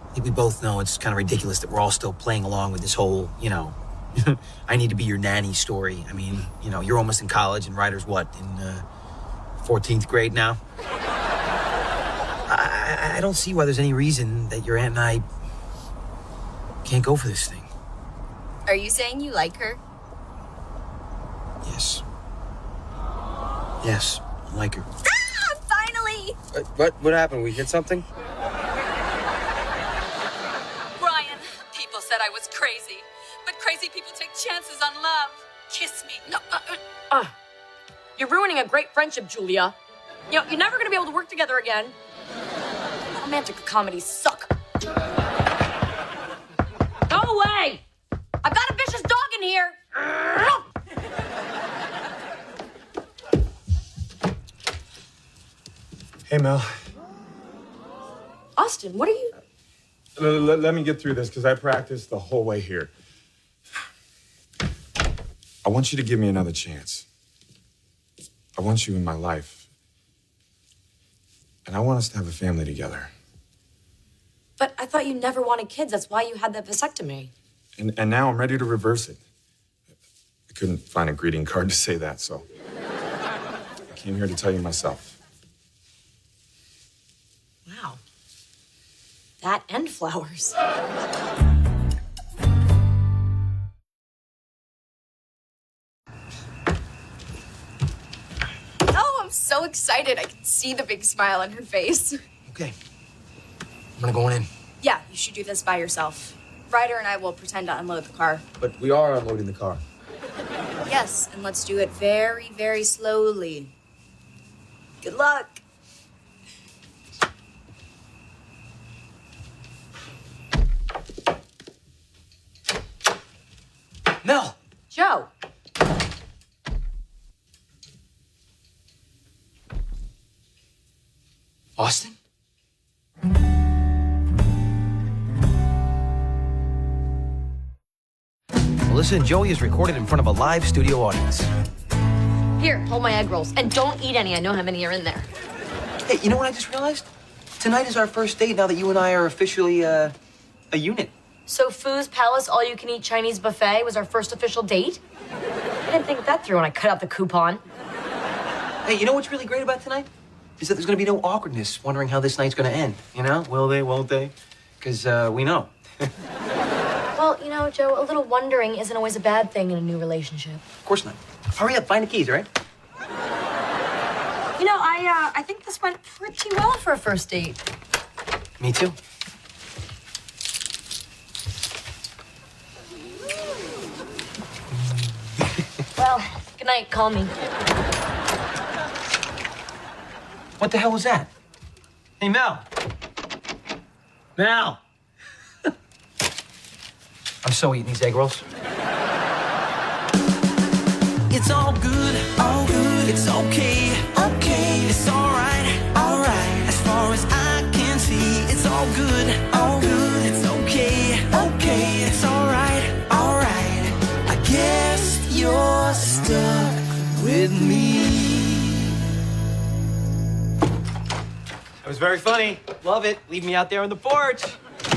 I think we both know it's kind of ridiculous that we're all still playing along with this whole, I need to be your nanny story. I mean, you're almost in college and Ryder's what, in 14th grade now? I don't see why there's any reason that your aunt and I can't go for this thing. Are you saying you like her? Yes. Yes, I like her. Ah, finally! What happened? We hit something? Brian, people said I was crazy, but crazy people take chances on love. Kiss me. No, you're ruining a great friendship, Julia. You're never gonna be able to work together again. Romantic comedies suck. Go away! I've got a vicious dog in here. Hey, Mel. Austin, what are you? Let me get through this because I practiced the whole way here. I want you to give me another chance. I want you in my life. And I want us to have a family together. But I thought you never wanted kids. That's why you had that vasectomy. And now I'm ready to reverse it. I couldn't find a greeting card to say that, so I came here to tell you myself. Wow. That and flowers. Oh, I'm so excited. I can see the big smile on her face. Okay. I'm gonna go in. Yeah, you should do this by yourself. Ryder and I will pretend to unload the car. But we are unloading the car. Yes, and let's do it very, very slowly. Good luck. Mel! Joe. Austin? Melissa and Joey is recorded in front of a live studio audience. Here, hold my egg rolls. And don't eat any. I know how many are in there. Hey, you know what I just realized? Tonight is our first date now that you and I are officially a unit. So Foo's Palace all-you-can-eat Chinese buffet was our first official date? I didn't think that through when I cut out the coupon. Hey, you know what's really great about tonight? Is that there's gonna be no awkwardness wondering how this night's gonna end. Will they, won't they? Because we know. Well, Joe, a little wondering isn't always a bad thing in a new relationship. Of course not. Hurry up, find the keys, all right? I think this went pretty well for a first date. Me too. Well, good night. Call me. What the hell was that? Hey, Mel. Mel. I'm so eating these egg rolls. It's all good, it's okay, okay, it's alright, alright. As far as I can see, it's all good, it's okay, okay, it's alright, alright. I guess you're stuck with me. That was very funny. Love it. Leave me out there on the porch.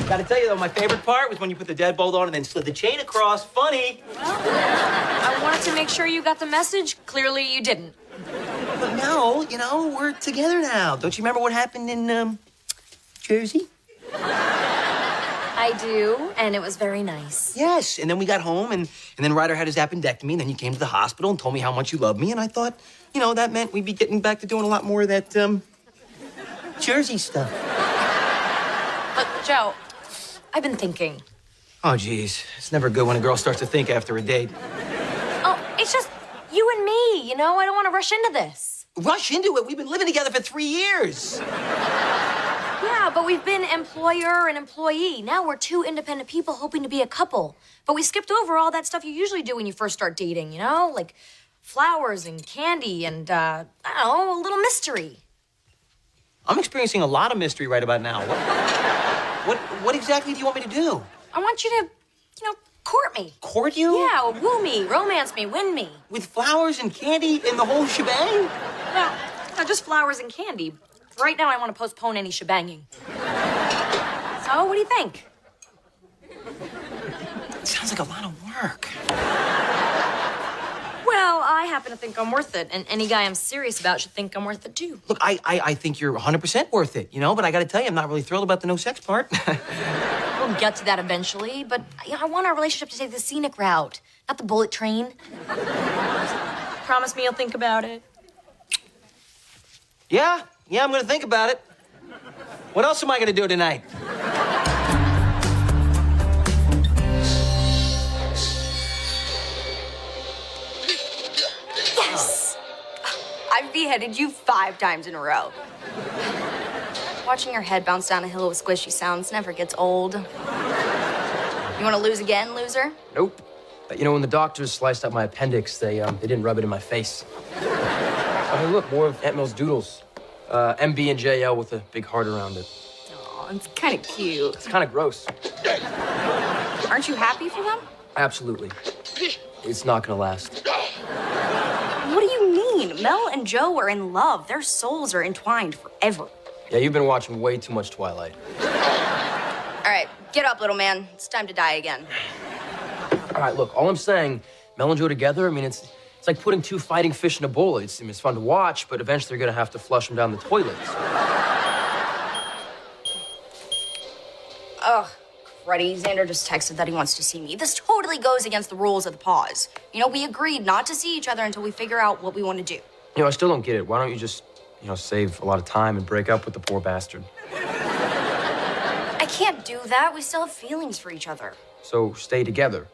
Gotta tell you, though, my favorite part was when you put the deadbolt on and then slid the chain across. Funny. I wanted to make sure you got the message. Clearly, you didn't. But no, we're together now. Don't you remember what happened in, Jersey? I do, and it was very nice. Yes, and then we got home, and then Ryder had his appendectomy, and then you came to the hospital and told me how much you loved me, and I thought, that meant we'd be getting back to doing a lot more of that, Jersey stuff. But, Joe, I've been thinking. Oh, geez. It's never good when a girl starts to think after a date. Oh, it's just you and me, I don't want to rush into this. Rush into it? We've been living together for 3 years. Yeah, Yeah, but we've been employer and employee. Now we're two independent people hoping to be a couple. But we skipped over all that stuff you usually do when you first start dating, you know? Like flowers and candy and, I don't know, a little mystery. I'm experiencing a lot of mystery right about now. What exactly do you want me to do? I want you to, court me. Court you? Yeah, woo me, romance me, win me. With flowers and candy and the whole shebang? No, just flowers and candy. Right now, I want to postpone any shebanging. So, what do you think? It sounds like a lot of work. Well, I happen to think I'm worth it, and any guy I'm serious about should think I'm worth it too. Look, I think you're 100% worth it, but I gotta tell you, I'm not really thrilled about the no sex part. We'll get to that eventually, but I want our relationship to take the scenic route, not the bullet train. Promise me you'll think about it. Yeah, I'm gonna think about it. What else am I gonna do tonight? Yes! I've beheaded you 5 times in a row. Watching your head bounce down a hill with squishy sounds never gets old. You want to lose again, loser? Nope. When the doctors sliced up my appendix, they didn't rub it in my face. I mean, look, more of Aunt Mill's doodles. MB and JL with a big heart around it. Aw, it's kind of cute. It's kind of gross. Aren't you happy for them? Absolutely. It's not gonna last. What do you mean? Mel and Joe are in love. Their souls are entwined forever. Yeah, you've been watching way too much Twilight. All right, get up, little man. It's time to die again. All right, look, all I'm saying, Mel and Joe together, I mean, it's like putting 2 fighting fish in a bowl. It's fun to watch, but eventually they're gonna have to flush them down the toilets. Ugh, cruddy. Xander just texted that he wants to see me. This totally goes against the rules of the pause. We agreed not to see each other until we figure out what we want to do. I still don't get it. Why don't you just, save a lot of time and break up with the poor bastard? I can't do that. We still have feelings for each other. So stay together.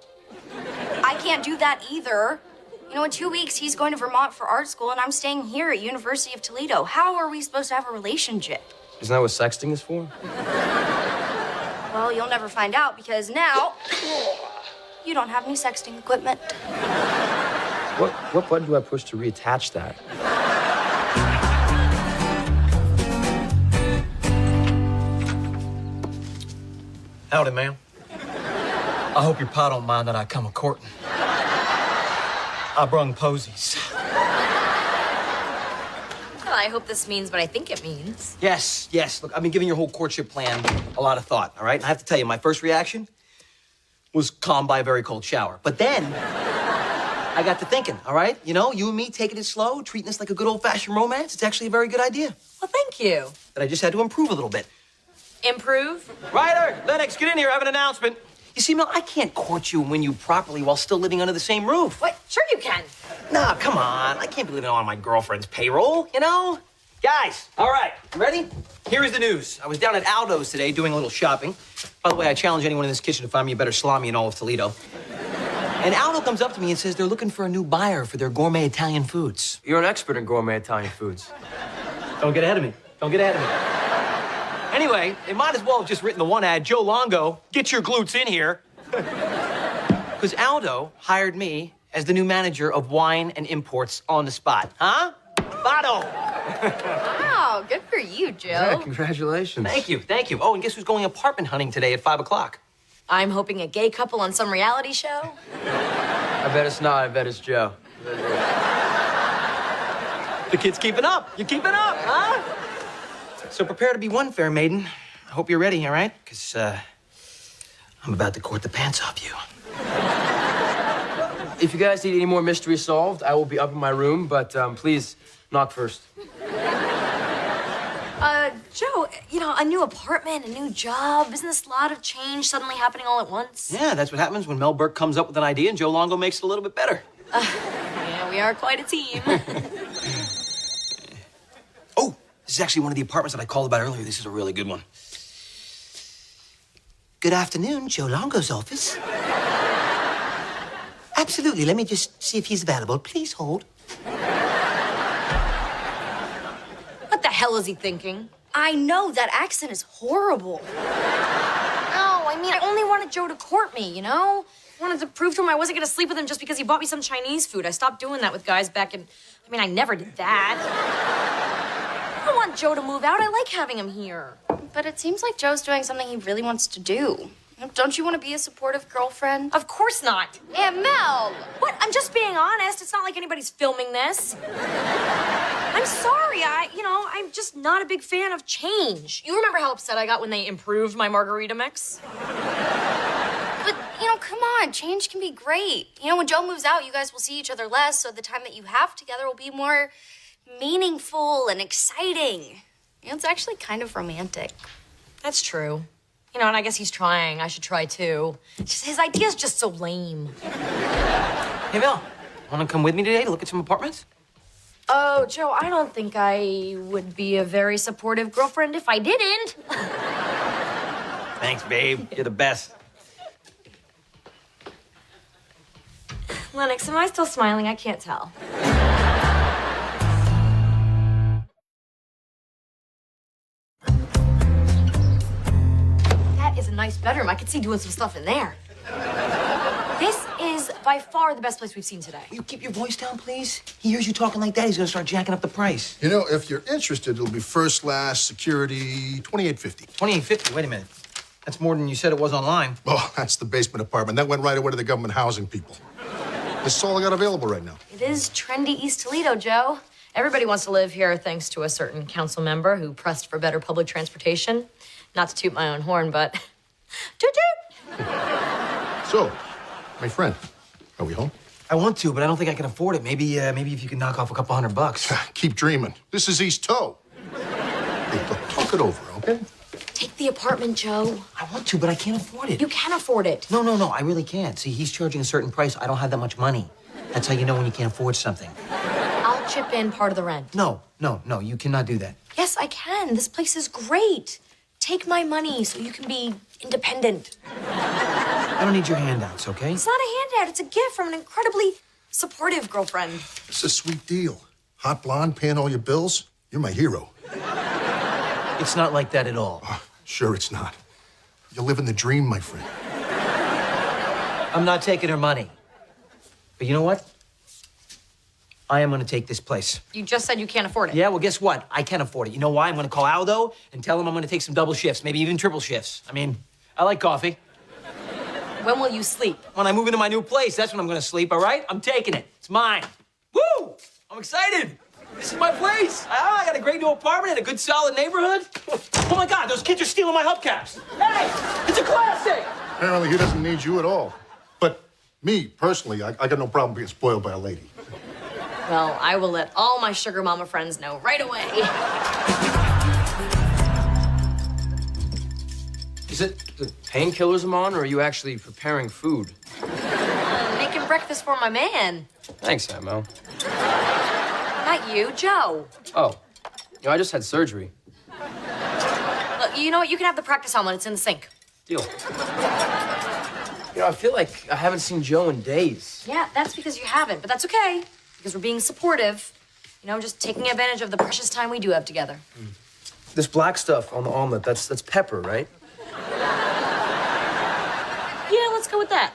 I can't do that either. In 2 weeks, he's going to Vermont for art school, and I'm staying here at University of Toledo. How are we supposed to have a relationship? Isn't that what sexting is for? Well, you'll never find out because now you don't have any sexting equipment. What button do I push to reattach that? Howdy, ma'am. I hope your pa don't mind that I come a-courting. I brung posies. Well, I hope this means what I think it means. Yes. Look, I've been giving your whole courtship plan a lot of thought, all right? And I have to tell you, my first reaction was calmed by a very cold shower. But then I got to thinking, all right? You and me taking it slow, treating this like a good old-fashioned romance, it's actually a very good idea. Well, thank you. But I just had to improve a little bit. Improve? Ryder, Lennox, get in here. I have an announcement. You see, Mel, I can't court you and win you properly while still living under the same roof. What? Sure you can. Nah, come on. I can't be living on my girlfriend's payroll, Guys, all right, you ready? Here is the news. I was down at Aldo's today doing a little shopping. By the way, I challenge anyone in this kitchen to find me a better salami in all of Toledo. And Aldo comes up to me and says they're looking for a new buyer for their gourmet Italian foods. You're an expert in gourmet Italian foods. Don't get ahead of me. Anyway, they might as well have just written the one ad, Joe Longo, get your glutes in here. Because Aldo hired me as the new manager of wine and imports on the spot. Huh? Vado! Wow, good for you, Joe. Yeah, congratulations. Thank you. Oh, and guess who's going apartment hunting today at 5 o'clock? I'm hoping a gay couple on some reality show. I bet it's not. I bet it's Joe. The kid's keeping up. You're keeping up, huh? So prepare to be one, fair maiden. I hope you're ready, all right? Because, I'm about to court the pants off you. If you guys need any more mystery solved, I will be up in my room, but please knock first. Joe, a new apartment, a new job. Isn't this a lot of change suddenly happening all at once? Yeah, that's what happens when Mel Burke comes up with an idea and Joe Longo makes it a little bit better. Yeah, we are quite a team. Oh, this is actually one of the apartments that I called about earlier. This is a really good one. Good afternoon, Joe Longo's office. Absolutely. Let me just see if he's available. Please hold. What the hell is he thinking? I know that accent is horrible. No, I mean, I only wanted Joe to court me, you know? I wanted to prove to him I wasn't gonna sleep with him just because he bought me some Chinese food. I stopped doing that with guys back in... I mean, I never did that. I don't want Joe to move out. I like having him here. But it seems like Joe's doing something he really wants to do. Don't you want to be a supportive girlfriend? Of course not. Aunt Mel! What? I'm just being honest. It's not like anybody's filming this. I'm sorry. I'm just not a big fan of change. You remember how upset I got when they improved my margarita mix? But, come on. Change can be great. When Joe moves out, you guys will see each other less, so the time that you have together will be more meaningful and exciting. It's actually kind of romantic. That's true. And I guess he's trying. I should try too. It's just, his idea's just so lame. Hey, Mel, want to come with me today to look at some apartments? Oh, Joe, I don't think I would be a very supportive girlfriend if I didn't. Thanks, babe. You're the best. Lennox, am I still smiling? I can't tell. That is a nice bedroom. I could see doing some stuff in there. This is by far the best place we've seen today. Will you keep your voice down, please? He hears you talking like that, he's gonna start jacking up the price. You know, if you're interested, it'll be first class, security, $28.50. $28.50? Wait a minute. That's more than you said it was online. Oh, that's the basement apartment. That went right away to the government housing people. This is all I got available right now. It is trendy East Toledo, Joe. Everybody wants to live here thanks to a certain council member who pressed for better public transportation. Not to toot my own horn, but toot toot! So, my friend, are we home? I want to, but I don't think I can afford it. Maybe if you can knock off a couple $100. Keep dreaming. This is East Toe. Hey, look, talk it over, okay? Take the apartment, Joe. I want to, but I can't afford it. You can afford it. No, I really can't. See, he's charging a certain price. I don't have that much money. That's how you know when you can't afford something. I'll chip in part of the rent. No, you cannot do that. Yes, I can. This place is great. Take my money so you can be independent. I don't need your handouts, okay? It's not a handout. It's a gift from an incredibly supportive girlfriend. It's a sweet deal. Hot blonde, paying all your bills. You're my hero. It's not like that at all. Sure it's not. You're living the dream, my friend. I'm not taking her money. But you know what? I am gonna take this place. You just said you can't afford it. Yeah, well, guess what? I can afford it. You know why? I'm gonna call Aldo and tell him I'm gonna take some double shifts, maybe even triple shifts. I mean, I like coffee. When will you sleep? When I move into my new place, that's when I'm gonna sleep, all right? I'm taking it. It's mine. Woo! I'm excited. This is my place. I got a great new apartment in a good, solid neighborhood. Oh, my God, those kids are stealing my hubcaps. Hey, it's a classic. Apparently he doesn't need you at all. But me, personally, I got no problem being spoiled by a lady. Well, I will let all my sugar mama friends know right away. Is it the painkillers I'm on, or are you actually preparing food? Making breakfast for my man. Thanks, Aunt Mel. Not you, Joe. Oh, I just had surgery. Look, you know what? You can have the practice helmet. It's in the sink. Deal. I feel like I haven't seen Joe in days. Yeah, that's because you haven't, but that's okay. Because we're being supportive. Just taking advantage of the precious time we do have together. This black stuff on the omelet, that's pepper, right? Yeah, let's go with that.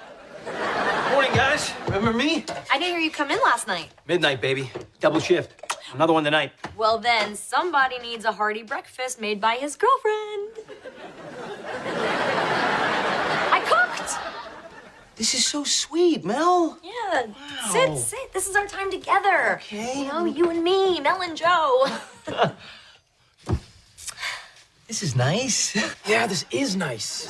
Morning, guys. Remember me? I didn't hear you come in last night. Midnight, baby. Double shift. Another one tonight. Well, then, somebody needs a hearty breakfast made by his girlfriend. I cooked. This is so sweet, Mel. Yeah. Wow. Sit. This is our time together. Okay. You and me, Mel and Joe. This is nice. Yeah, this is nice.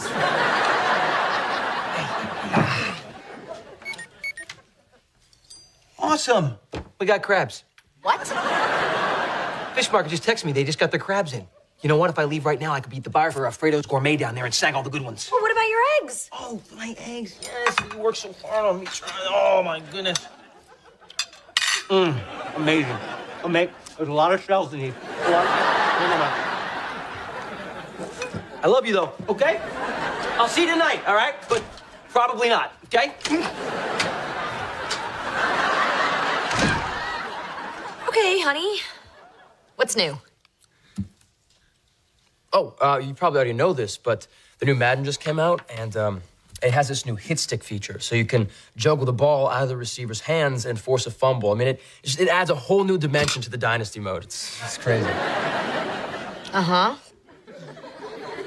Awesome. We got crabs. What? Fish market just texted me. They just got their crabs in. You know what? If I leave right now, I could beat the buyer for Alfredo's Gourmet down there and snag all the good ones. Well, what about your eggs? Oh, my eggs. Yes, you worked so hard on me. Oh, my goodness. Amazing. There's a lot of shells in these. I love you, though, okay? I'll see you tonight, all right? But probably not, okay? Okay, honey. What's new? Oh, you probably already know this, but the new Madden just came out, and it has this new hit stick feature, so you can juggle the ball out of the receiver's hands and force a fumble. I mean, it adds a whole new dimension to the Dynasty mode. It's crazy. Uh-huh.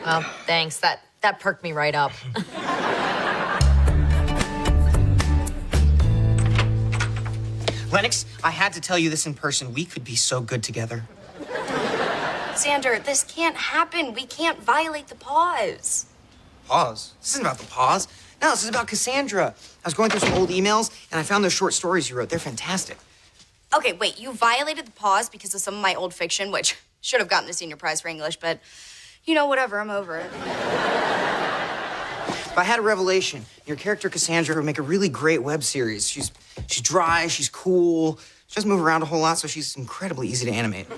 Well, thanks. That perked me right up. Lennox, I had to tell you this in person. We could be so good together. Xander, this can't happen. We can't violate the pause. Pause? This isn't about the pause. No, this is about Cassandra. I was going through some old emails, and I found those short stories you wrote. They're fantastic. Okay, wait, you violated the pause because of some of my old fiction, which should have gotten the senior prize for English, but, you know, whatever, I'm over it. If I had a revelation, your character Cassandra would make a really great web series. She's dry, she's cool, she doesn't move around a whole lot, so she's incredibly easy to animate.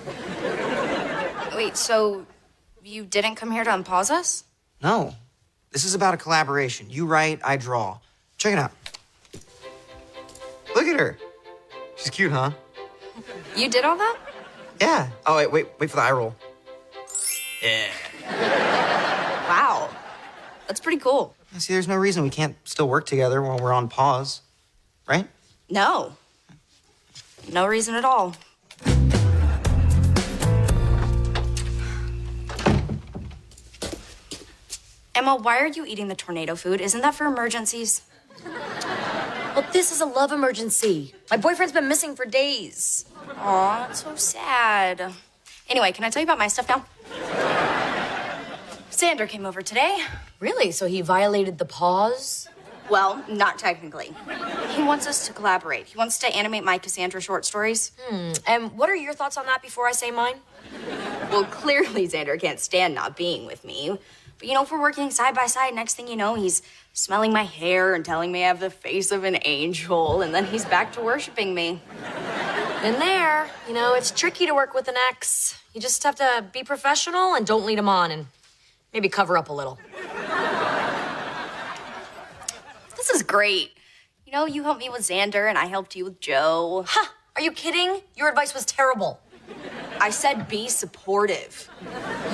Wait, so you didn't come here to unpause us? No, this is about a collaboration. You write, I draw. Check it out. Look at her. She's cute, huh? You did all that? Yeah. Oh, wait for the eye roll. Yeah. Wow. That's pretty cool. See, there's no reason we can't still work together while we're on pause, right? No. No reason at all. Emma, why are you eating the tornado food? Isn't that for emergencies? Well, this is a love emergency. My boyfriend's been missing for days. Aw, that's so sad. Anyway, can I tell you about my stuff now? Xander came over today. Really? So he violated the pause? Well, not technically. He wants us to collaborate. He wants to animate my Cassandra short stories. And what are your thoughts on that before I say mine? Well, clearly Xander can't stand not being with me. But, you know, if we're working side by side, next thing you know, he's smelling my hair and telling me I have the face of an angel, and then he's back to worshiping me. Been there. You know, it's tricky to work with an ex. You just have to be professional and don't lead him on and maybe cover up a little. This is great. You know, you helped me with Xander and I helped you with Joe. Ha! Are you kidding? Your advice was terrible. I said be supportive.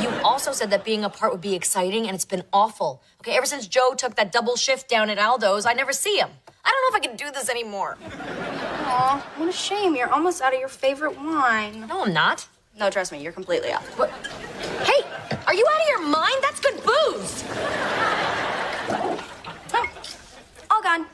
You also said that being apart would be exciting, and it's been awful. Okay, ever since Joe took that double shift down at Aldo's, I never see him. I don't know if I can do this anymore. Aw, what a shame. You're almost out of your favorite wine. No, I'm not. No, trust me, you're completely off. What? Hey, are you out of your mind? That's good booze. Oh, all gone.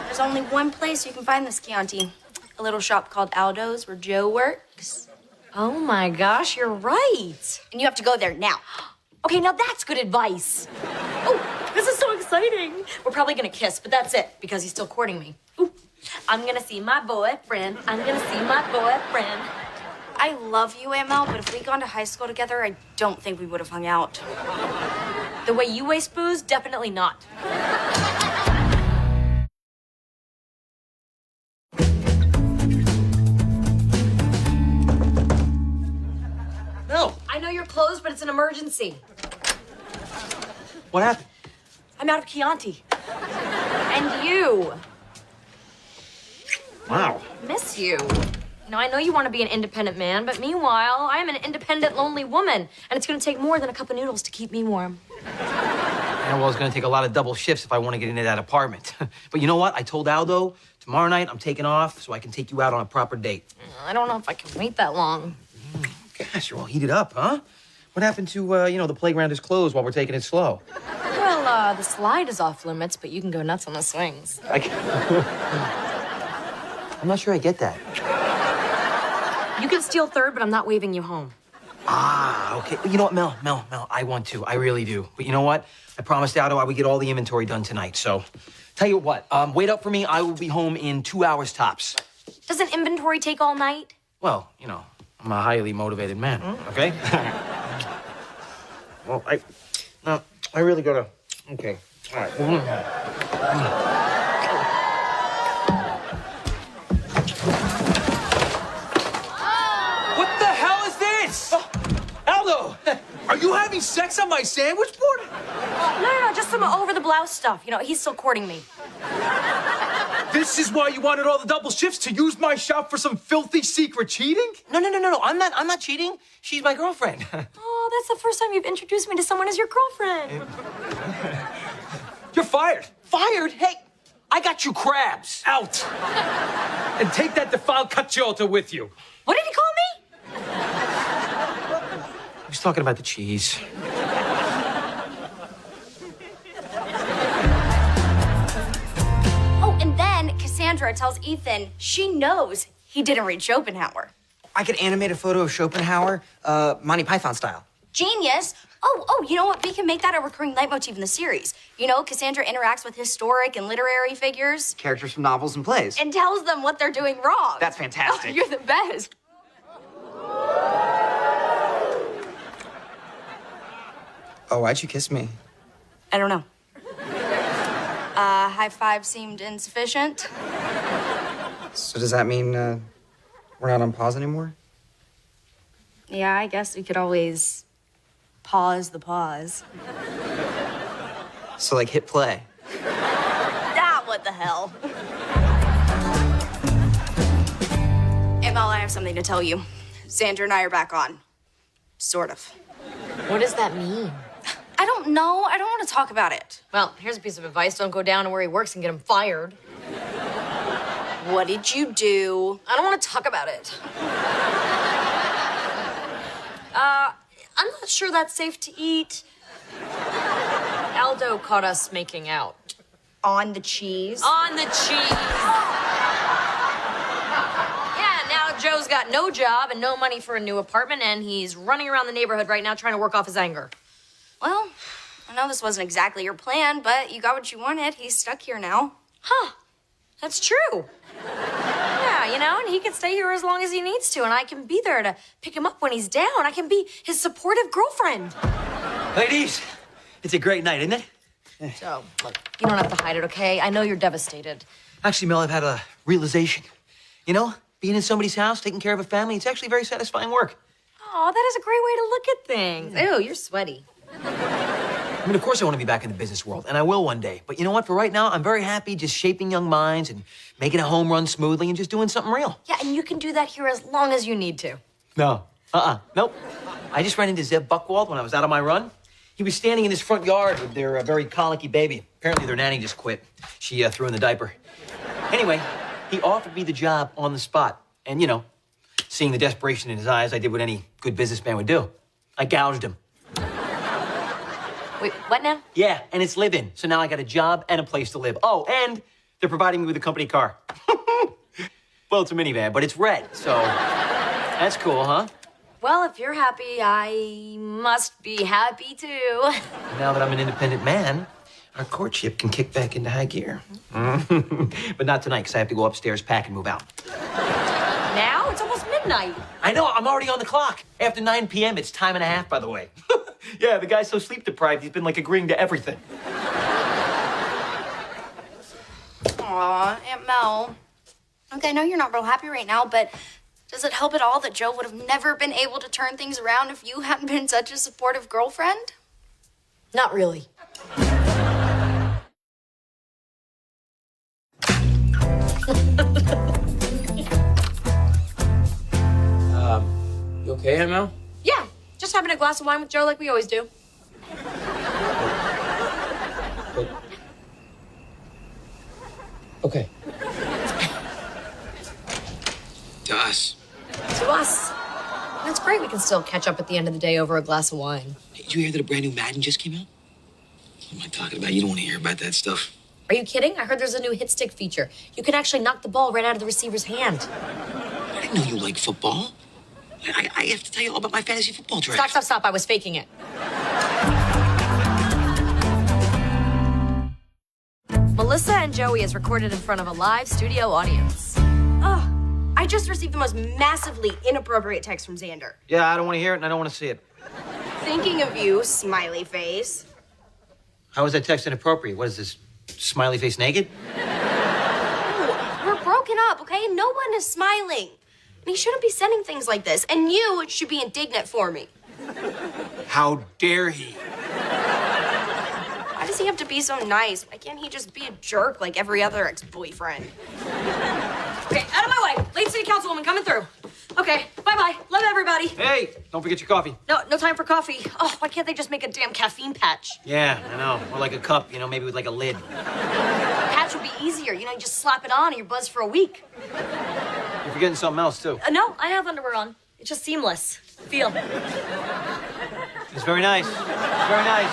There's only one place you can find this Chianti. A little shop called Aldo's where Joe works. Oh my gosh, you're right. And you have to go there now. Okay, now that's good advice. Oh, this is so exciting. We're probably gonna kiss, but that's it, because he's still courting me. Ooh, I'm gonna see my boyfriend. I'm gonna see my boyfriend. I love you, Emma, but if we'd gone to high school together, I don't think we would have hung out. The way you waste booze, definitely not. No. I know you're closed, but it's an emergency. What happened? I'm out of Chianti. And you. Wow. Miss you. You know, I know you want to be an independent man, but meanwhile, I'm an independent, lonely woman. And it's going to take more than a cup of noodles to keep me warm. Yeah, well, it's going to take a lot of double shifts if I want to get into that apartment. But you know what? I told Aldo, tomorrow night I'm taking off so I can take you out on a proper date. I don't know if I can wait that long. Gosh, you're all heated up, huh? What happened to, you know, the playground is closed while we're taking it slow? Well, the slide is off limits, but you can go nuts on the swings. I'm not sure I get that. You can steal third, but I'm not waving you home. Ah, okay. You know what, Mel, I want to. I really do. But you know what? I promised Aldo I would get all the inventory done tonight, so... Tell you what, wait up for me. I will be home in 2 hours tops. Doesn't inventory take all night? Well, you know, I'm a highly motivated man, okay? Well, I really gotta... Okay, all right. What the hell is this? Aldo, are you having sex on my sandwich board? No, just some over-the-blouse stuff. You know, he's still courting me. This is why you wanted all the double shifts, to use my shop for some filthy secret cheating? No. I'm not cheating. She's my girlfriend. Oh, that's the first time you've introduced me to someone as your girlfriend. You're fired. Fired? Hey, I got you crabs. Out! And take that defiled cacciota with you. What did he call me? He was talking about the cheese. Oh, and then Cassandra tells Ethan she knows he didn't read Schopenhauer. I could animate a photo of Schopenhauer, Monty Python style. Genius. Oh, you know what? We can make that a recurring leitmotif in the series. You know, Cassandra interacts with historic and literary figures. Characters from novels and plays. And tells them what they're doing wrong. That's fantastic. Oh, you're the best. Oh, why'd you kiss me? I don't know. High five seemed insufficient. So does that mean we're not on pause anymore? Yeah, I guess we could always pause the pause. So like hit play. Ah, what the hell? Mel, I have something to tell you. Xander and I are back on. Sort of. What does that mean? I don't know. I don't want to talk about it. Well, here's a piece of advice. Don't go down to where he works and get him fired. What did you do? I don't want to talk about it. I'm not sure that's safe to eat. Aldo caught us making out. On the cheese? On the cheese. Yeah, now Joe's got no job and no money for a new apartment, and he's running around the neighborhood right now trying to work off his anger. Well, I know this wasn't exactly your plan, but you got what you wanted. He's stuck here now. Huh. That's true. Yeah, you know, and he can stay here as long as he needs to, and I can be there to pick him up when he's down. I can be his supportive girlfriend. Ladies, it's a great night, isn't it? Joe, look, you don't have to hide it, okay? I know you're devastated. Actually, Mel, I've had a realization. You know, being in somebody's house, taking care of a family, it's actually very satisfying work. Oh, that is a great way to look at things. Ew, you're sweaty. I mean, of course I want to be back in the business world, and I will one day. But you know what? For right now, I'm very happy just shaping young minds and making a home run smoothly and just doing something real. Yeah, and you can do that here as long as you need to. No. Nope. I just ran into Zeb Buchwald when I was out on my run. He was standing in his front yard with their very colicky baby. Apparently their nanny just quit. She threw in the diaper. Anyway, he offered me the job on the spot. And, you know, seeing the desperation in his eyes, I did what any good businessman would do. I gouged him. Wait, what now? Yeah, and it's live-in. So now I got a job and a place to live. Oh, and they're providing me with a company car. Well, it's a minivan, but it's red, so that's cool, huh? Well, if you're happy, I must be happy too. Now that I'm an independent man, our courtship can kick back into high gear. But not tonight, because I have to go upstairs, pack, and move out. Now? It's almost midnight. I know, I'm already on the clock. After 9 p.m., it's time and a half, by the way. Yeah, the guy's so sleep-deprived, he's been, like, agreeing to everything. Aw, Aunt Mel. Okay, I know you're not real happy right now, but does it help at all that Joe would have never been able to turn things around if you hadn't been such a supportive girlfriend? Not really. You okay, Aunt Mel? Yeah, just having a glass of wine with Joe like we always do. Okay. To us. To us. That's great. We can still catch up at the end of the day over a glass of wine. Hey, did you hear that a brand new Madden just came out? What am I talking about? You don't want to hear about that stuff. Are you kidding? I heard there's a new hit stick feature. You can actually knock the ball right out of the receiver's hand. I didn't know you liked football. I have to tell you all about my fantasy football draft. Stop. I was faking it. Melissa and Joey is recorded in front of a live studio audience. Oh, I just received the most massively inappropriate text from Xander. Yeah, I don't want to hear it, and I don't want to see it. Thinking of you, smiley face. How is that text inappropriate? What is this, smiley face naked? We're broken up, okay? No one is smiling. And he shouldn't be sending things like this. And you should be indignant for me. How dare he? Why does he have to be so nice? Why can't he just be a jerk like every other ex-boyfriend? Okay, out of my way. Late city councilwoman coming through. Okay, bye-bye. Love everybody. Hey, don't forget your coffee. No time for coffee. Oh, why can't they just make a damn caffeine patch? Yeah, I know. Or like a cup, maybe with like a lid. Patch would be easier. You just slap it on and you're buzzed for a week. You're forgetting something else, too. No, I have underwear on. It's just seamless. Feel. It's very nice. It's very nice.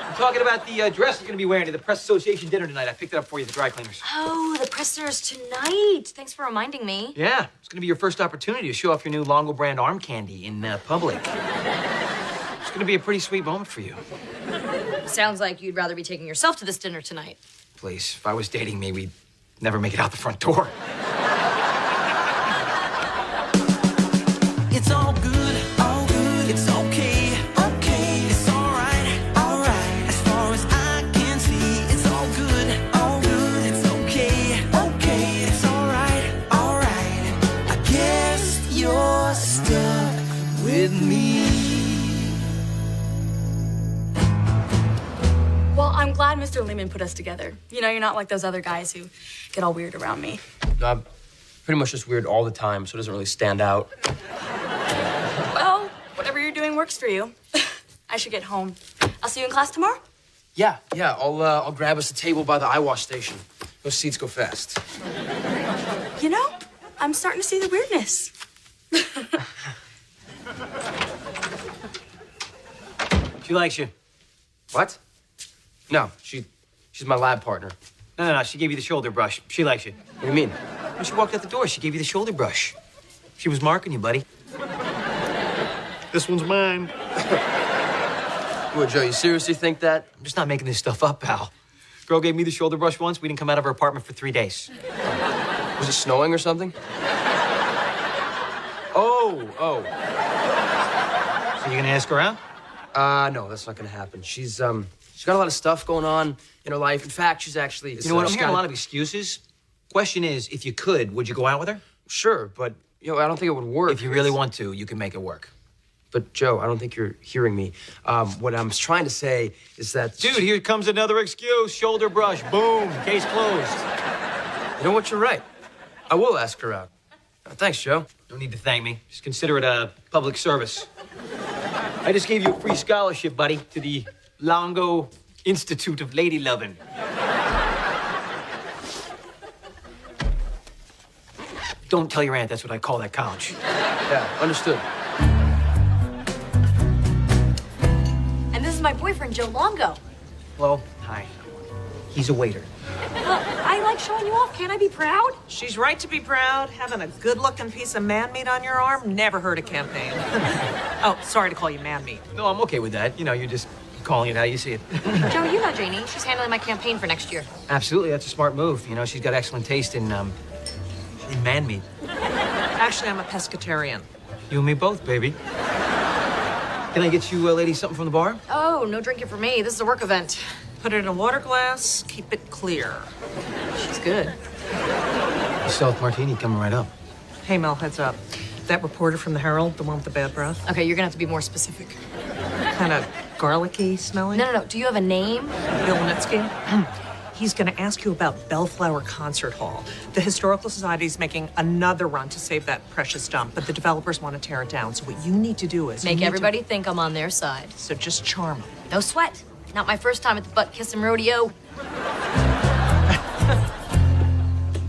I'm talking about the dress you're going to be wearing to the Press Association dinner tonight. I picked it up for you at the dry cleaners. Oh, the press dinner's tonight. Thanks for reminding me. Yeah, it's going to be your first opportunity to show off your new Longo brand arm candy in public. It's going to be a pretty sweet moment for you. Sounds like you'd rather be taking yourself to this dinner tonight. Please, if I was dating me, we'd never make it out the front door. It's all good, it's okay, okay, it's alright, as far as I can see, it's all good, it's okay, okay, it's alright, I guess you're stuck with me. Well, I'm glad Mr. Lehman put us together. You're not like those other guys who get all weird around me. No, I'm pretty much just weird all the time, so it doesn't really stand out. Well, whatever you're doing works for you. I should get home. I'll see you in class tomorrow? Yeah, I'll grab us a table by the eye wash station. Those seats go fast. I'm starting to see the weirdness. She likes you. What? No, she's my lab partner. No, she gave you the shoulder brush. She likes you. What do you mean? When she walked out the door, she gave you the shoulder brush. She was marking you, buddy. This one's mine. What, Joe, you seriously think that? I'm just not making this stuff up, pal. Girl gave me the shoulder brush once. We didn't come out of her apartment for 3 days. Was it snowing or something? Oh. So you gonna ask her out? No, that's not gonna happen. She's got a lot of stuff going on in her life. In fact, she's actually... You know what? I'm hearing a lot of excuses. Question is, if you could, would you go out with her? Sure, but, I don't think it would work. If you really want to, you can make it work. But, Joe, I don't think you're hearing me. What I'm trying to say is that... Dude, here comes another excuse. Shoulder brush. Boom. Case closed. You know what? You're right. I will ask her out. Thanks, Joe. No need to thank me. Just consider it a public service. I just gave you a free scholarship, buddy, to the Longo Institute of Lady Lovin'. Don't tell your aunt that's what I call that college. Yeah, understood. And this is my boyfriend, Joe Longo. Well, hi. He's a waiter. Well, I like showing you off. Can't I be proud? She's right to be proud. Having a good-looking piece of man meat on your arm never hurt a campaign. Oh, sorry to call you man meat. No, I'm okay with that. You're just calling it how you see it. Joe, you know Janie. She's handling my campaign for next year. Absolutely, that's a smart move. She's got excellent taste in man meat. Actually, I'm a pescatarian. You and me both, baby. Can I get you ladies something from the bar? Oh, no drinking for me. This is a work event. Put it in a water glass, keep it clear. She's good. The South Martini coming right up. Hey, Mel, heads up. That reporter from the Herald, the one with the bad breath, Okay, you're gonna have to be more specific. kind of garlicky smelling. No. Do you have a name? Bill Nitsky. He's going to ask you about Bellflower Concert Hall. The Historical Society is making another run to save that precious dump, but the developers want to tear it down. So what you need to do is... Make everybody think I'm on their side. So just charm them. No sweat. Not my first time at the butt kissing rodeo.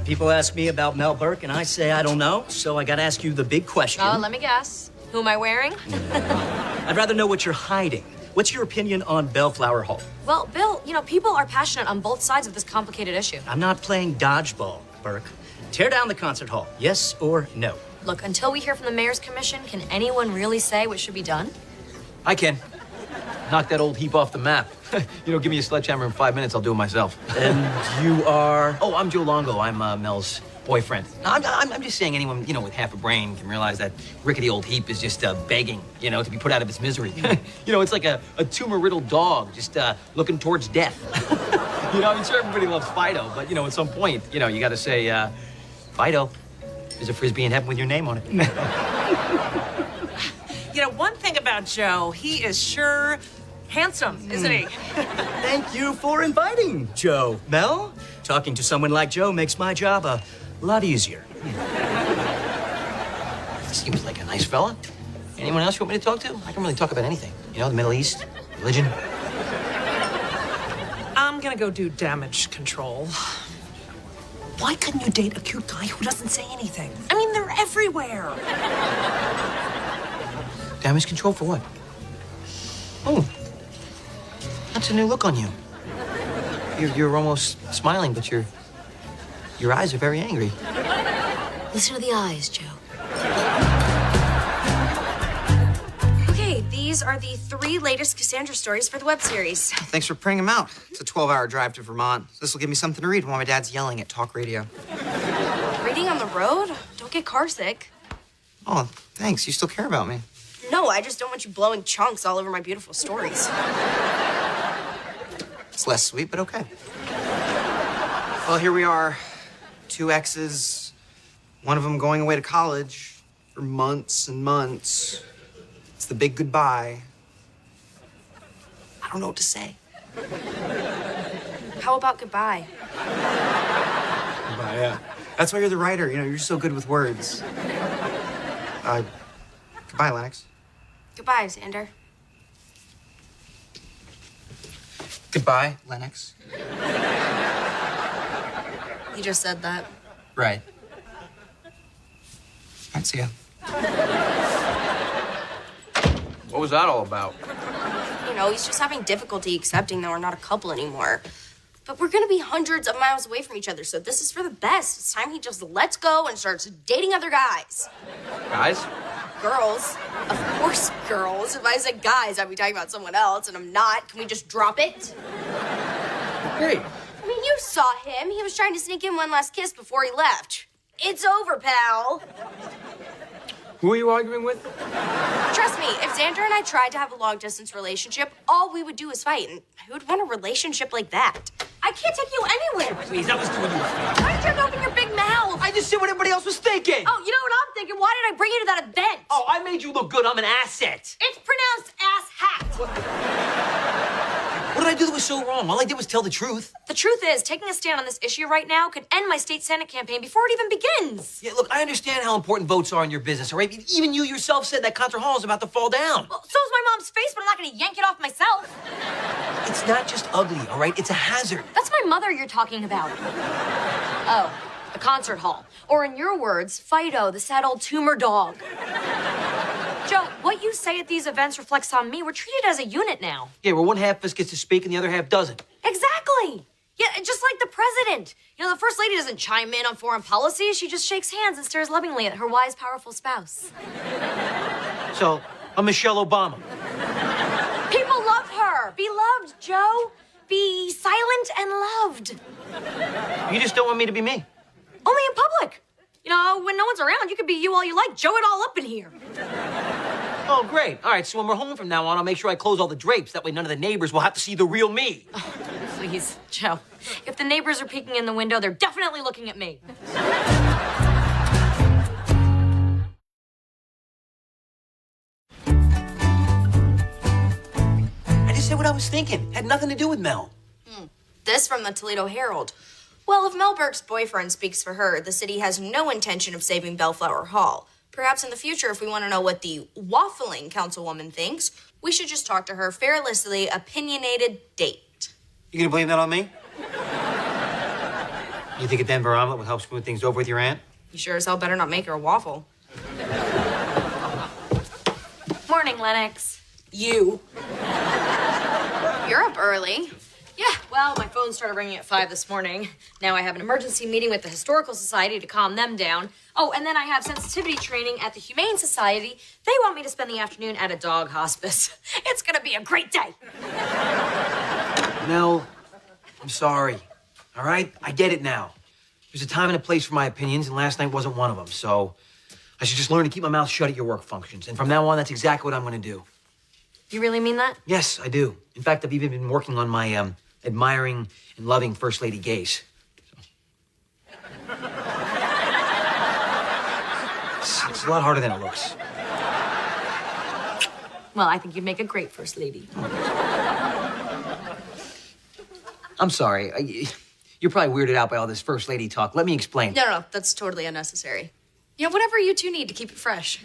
People ask me about Mel Burke, and I say I don't know, so I gotta ask you the big question. Oh, let me guess. Who am I wearing? I'd rather know what you're hiding. What's your opinion on Bellflower Hall? Well, Bill, people are passionate on both sides of this complicated issue. I'm not playing dodgeball, Burke. Tear down the concert hall, yes or no? Look, until we hear from the mayor's commission, can anyone really say what should be done? I can. Knock that old heap off the map. Give me a sledgehammer in 5 minutes, I'll do it myself. And you are? Oh, I'm Joe Longo. I'm Mel's boyfriend. I'm just saying anyone, with half a brain can realize that rickety old heap is just begging, to be put out of its misery. It's like a tumor-riddled dog just looking towards death. I'm sure everybody loves Fido, but, at some point, you got to say, Fido, there's a Frisbee in heaven with your name on it. One thing about Joe, he is sure handsome, isn't he? Thank you for inviting Joe. Mel, talking to someone like Joe makes my job a lot easier. seems like a nice fella. Anyone else you want me to talk to? I can really talk about anything. You know, the Middle East, religion. I'm gonna go do damage control. Why couldn't you date a cute guy who doesn't say anything? I mean, they're everywhere. Damage control for what? Oh, that's a new look on you. You're almost smiling, but your eyes are very angry. Listen to the eyes, Joe. Okay, these are the 3 latest Cassandra stories for the web series. Thanks for printing them out. It's a 12-hour drive to Vermont. This will give me something to read while my dad's yelling at talk radio. Reading on the road? Don't get car sick. Oh, thanks. You still care about me. No, I just don't want you blowing chunks all over my beautiful stories. It's less sweet, but okay. Well, here we are. 2 exes. One of them going away to college for months and months. It's the big goodbye. I don't know what to say. How about goodbye? Goodbye, yeah. That's why you're the writer. You know, you're so good with words. Goodbye, Lennox. Goodbye, Xander. Goodbye, Lennox. You just said that. Right. I'd see ya. What was that all about? You know, he's just having difficulty accepting that we're not a couple anymore. But we're gonna be hundreds of miles away from each other, so this is for the best. It's time he just lets go and starts dating other guys. Guys? Girls. Of course, girls. If I said guys, I'd be talking about someone else, and I'm not. Can we just drop it? Great. I mean, you saw him. He was trying to sneak in one last kiss before he left. It's over, pal. Who are you arguing with? Trust me, if Xander and I tried to have a long-distance relationship, all we would do is fight, and who would want a relationship like that? I can't take you anywhere. Please, that was doing you a favor. Why did you open your big mouth? I just said what everybody else was thinking. Oh, you know what I'm thinking? Why did I bring you to that event? Oh, I made you look good. I'm an asset. It's pronounced ass hat. What did I do that was so wrong? All I did was tell the truth. The truth is, taking a stand on this issue right now could end my state senate campaign before it even begins. Yeah, look, I understand how important votes are in your business, all right? Even you yourself said that concert hall is about to fall down. Well, so's my mom's face, but I'm not gonna yank it off myself. It's not just ugly, all right? It's a hazard. That's my mother you're talking about. Oh, the concert hall. Or in your words, Fido, the sad old tumor dog. Joe, what you say at these events reflects on me. We're treated as a unit now. Yeah, where one half of us gets to speak and the other half doesn't. Exactly. Yeah, just like the president. You know, the first lady doesn't chime in on foreign policy. She just shakes hands and stares lovingly at her wise, powerful spouse. So, I'm Michelle Obama. People love her. Be loved, Joe. Be silent and loved. You just don't want me to be me. Only in public. You know, when no one's around, you can be you all you like. Joe it all up in here. Oh, great. All right, so when we're home from now on, I'll make sure I close all the drapes. That way none of the neighbors will have to see the real me. Oh, please, Joe. If the neighbors are peeking in the window, they're definitely looking at me. I just said what I was thinking. Had nothing to do with Mel. This from the Toledo Herald. Well, if Mel Burke's boyfriend speaks for her, the city has no intention of saving Bellflower Hall. Perhaps in the future, if we want to know what the waffling councilwoman thinks, we should just talk to her fearlessly opinionated date. You gonna blame that on me? You think a Denver omelet would help smooth things over with your aunt? You sure as hell better not make her a waffle. Morning, Lennox. You. You're up early. Yeah, well, my phone started ringing at 5 this morning. Now I have an emergency meeting with the Historical Society to calm them down. Oh, and then I have sensitivity training at the Humane Society. They want me to spend the afternoon at a dog hospice. It's gonna be a great day. Mel, I'm sorry. All right? I get it now. There's a time and a place for my opinions, and last night wasn't one of them. So I should just learn to keep my mouth shut at your work functions. And from now on, that's exactly what I'm gonna do. You really mean that? Yes, I do. In fact, I've even been working on my admiring and loving First Lady gaze. It's a lot harder than it looks. Well, I think you'd make a great First Lady. I'm sorry. You're probably weirded out by all this First Lady talk. Let me explain. No, that's totally unnecessary. You know, whatever you two need to keep it fresh.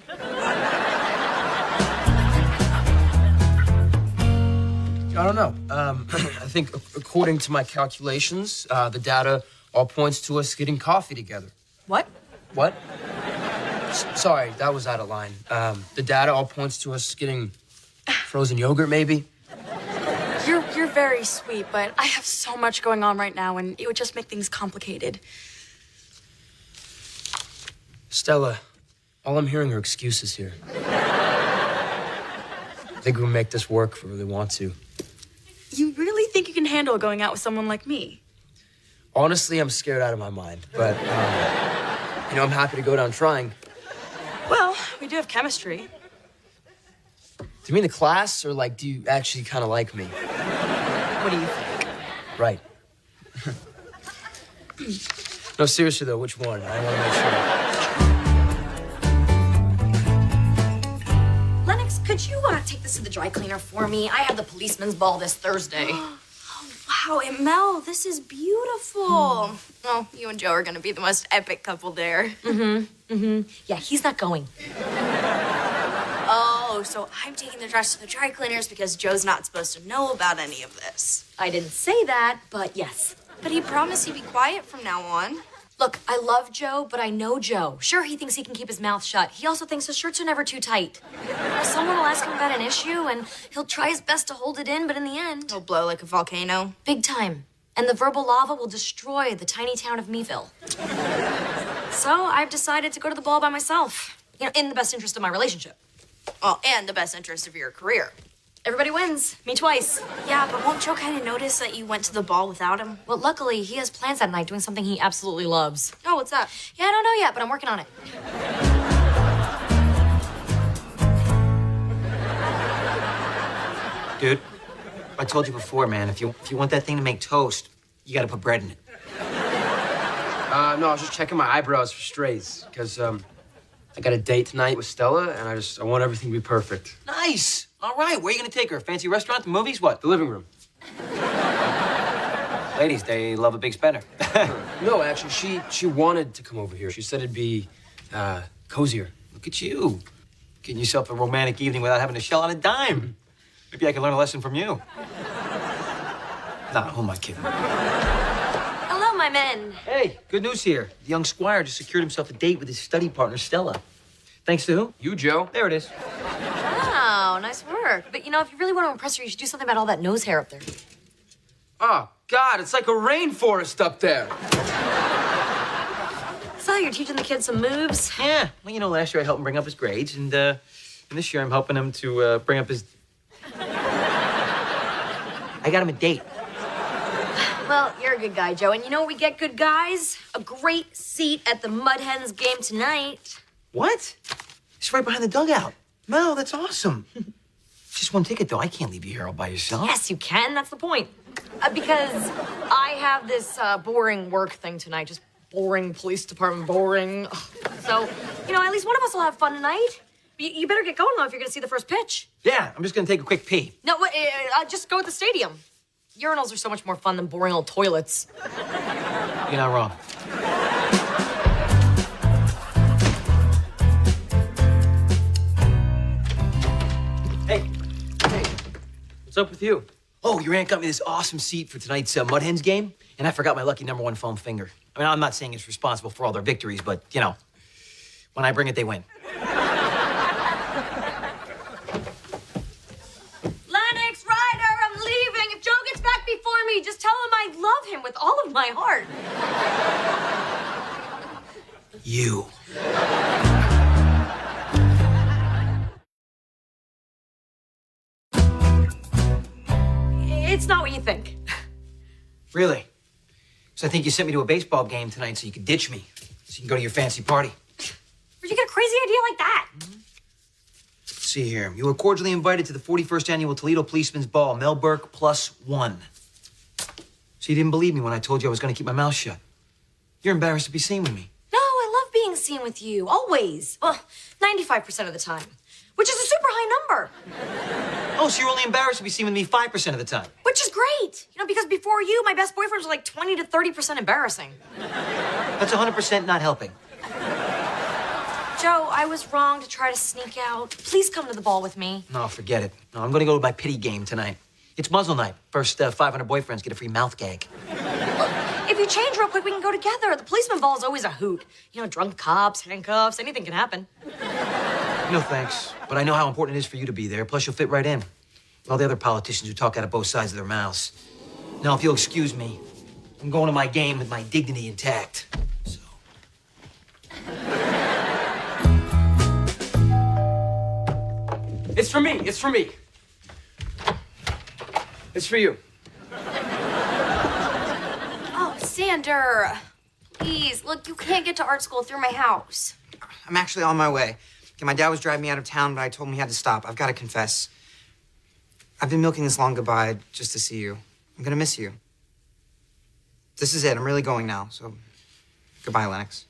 I don't know. I think according to my calculations, the data all points to us getting coffee together. What? What? Sorry, that was out of line. The data all points to us getting frozen yogurt, maybe? You're very sweet, but I have so much going on right now, and it would just make things complicated. Stella, all I'm hearing are excuses here. I think we'll make this work if we really want to. You really think you can handle going out with someone like me? Honestly, I'm scared out of my mind, but, I'm happy to go down trying. Well, we do have chemistry. Do you mean the class, or, do you actually kind of like me? What do you think? Right. No, seriously, though, which one? I want to make sure. Lennox, could you take this to the dry cleaner for me? I have the policeman's ball this Thursday. Wow, and Mel, this is beautiful. Oh, you and Joe are gonna be the most epic couple there. Yeah, he's not going. Oh, so I'm taking the dress to the dry cleaners because Joe's not supposed to know about any of this. I didn't say that, but yes. But he promised he'd be quiet from now on. Look, I love Joe, but I know Joe. Sure, he thinks he can keep his mouth shut. He also thinks his shirts are never too tight. Someone will ask him about an issue, and he'll try his best to hold it in, but in the end... He'll blow like a volcano. Big time. And the verbal lava will destroy the tiny town of Meeville. So I've decided to go to the ball by myself. In the best interest of my relationship. Well, and the best interest of your career. Everybody wins. Me twice. Yeah, but won't Joe kind of notice that you went to the ball without him? Well, luckily, he has plans that night doing something he absolutely loves. Oh, what's that? Yeah, I don't know yet, but I'm working on it. Dude, I told you before, man, if you want that thing to make toast, you gotta put bread in it. No, I was just checking my eyebrows for strays, because, I got a date tonight with Stella, and I want everything to be perfect. Nice. All right, where are you gonna take her? Fancy restaurant, the movies, what? The living room. Ladies, they love a big spender. No, actually, she wanted to come over here. She said it'd be, cozier. Look at you. Getting yourself a romantic evening without having to shell out a dime. Maybe I can learn a lesson from you. Nah, who am I kidding? Hello, my men. Hey, good news here. The young squire just secured himself a date with his study partner, Stella. Thanks to who? You, Joe. There it is. Wow, nice work. But, if you really want to impress her, you should do something about all that nose hair up there. Oh, God, it's like a rainforest up there. So you're teaching the kids some moves? Yeah. Well, last year I helped him bring up his grades, and this year I'm helping him to bring up his... I got him a date. Well, you're a good guy, Joe. And you know what we get good guys? A great seat at the Mud Hens game tonight. What? It's right behind the dugout. Mel, that's awesome. Just one ticket, though. I can't leave you here all by yourself. Yes, you can. That's the point. Because I have this boring work thing tonight. Just boring police department, boring. So, at least one of us will have fun tonight. You better get going, though, if you're going to see the first pitch. Yeah, I'm just going to take a quick pee. No, just go at the stadium. Urinals are so much more fun than boring old toilets. You're not wrong. Hey. What's up with you? Oh, your aunt got me this awesome seat for tonight's Mud Hens game, and I forgot my lucky #1 foam finger. I mean, I'm not saying it's responsible for all their victories, but, when I bring it, they win. Lennox, Ryder, I'm leaving. If Joe gets back before me, just tell him I love him with all of my heart. You. It's not what you think. Really? So I think you sent me to a baseball game tonight so you could ditch me, so you can go to your fancy party. Where'd you get a crazy idea like that? Let's see here. You were cordially invited to the 41st Annual Toledo Policeman's Ball, Mel Burke +1. So you didn't believe me when I told you I was going to keep my mouth shut. You're embarrassed to be seen with me. No, I love being seen with you, always. Well, 95% of the time, which is a super high number. Oh, so you're only embarrassed to be seen with me 5% of the time. Which is great. Because before you, my best boyfriends were like 20 to 30% embarrassing. That's 100% not helping. Joe, I was wrong to try to sneak out. Please come to the ball with me. No, forget it. No, I'm gonna go to my pity game tonight. It's muzzle night. First 500 boyfriends get a free mouth gag. If you change real quick, we can go together. The policeman ball is always a hoot. You know, drunk cops, handcuffs, anything can happen. No thanks. But I know how important it is for you to be there. Plus, you'll fit right in. All the other politicians who talk out of both sides of their mouths. Now, if you'll excuse me, I'm going to my game with my dignity intact. So. It's for me. It's for me. It's for you. Oh, Sander. Please, look, you can't get to art school through my house. I'm actually on my way. Okay, my dad was driving me out of town, but I told him he had to stop. I've got to confess. I've been milking this long goodbye just to see you. I'm gonna miss you. This is it. I'm really going now, so goodbye, Lennox.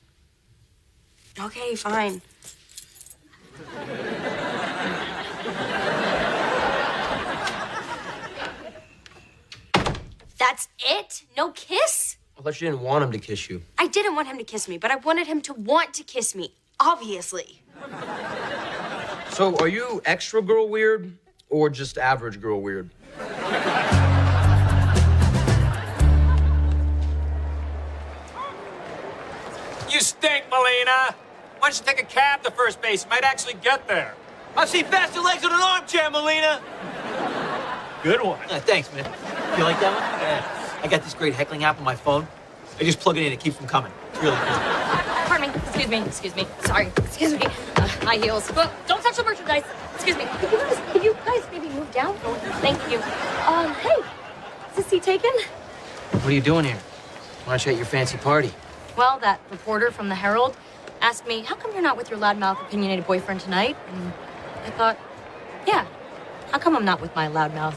Okay, fine. That's it? No kiss? I thought you didn't want him to kiss you. I didn't want him to kiss me, but I wanted him to want to kiss me, obviously. So, are you extra girl weird or just average girl weird? You stink, Melina. Why don't you take a cab to first base? You might actually get there. I've seen faster legs on an armchair, Melina. Good one. Thanks, man. You like that one? Yeah. I got this great heckling app on my phone. I just plug it in, it keeps them coming. It's really cool. Pardon me, excuse me. Sorry, excuse me. High heels. Well, don't touch the merchandise. Excuse me. Could you guys maybe move down? Oh, thank you. Hey, is this seat taken? What are you doing here? Why aren't you at your fancy party? Well, that reporter from the Herald asked me, how come you're not with your loudmouth, opinionated boyfriend tonight? And I thought, yeah, how come I'm not with my loudmouth,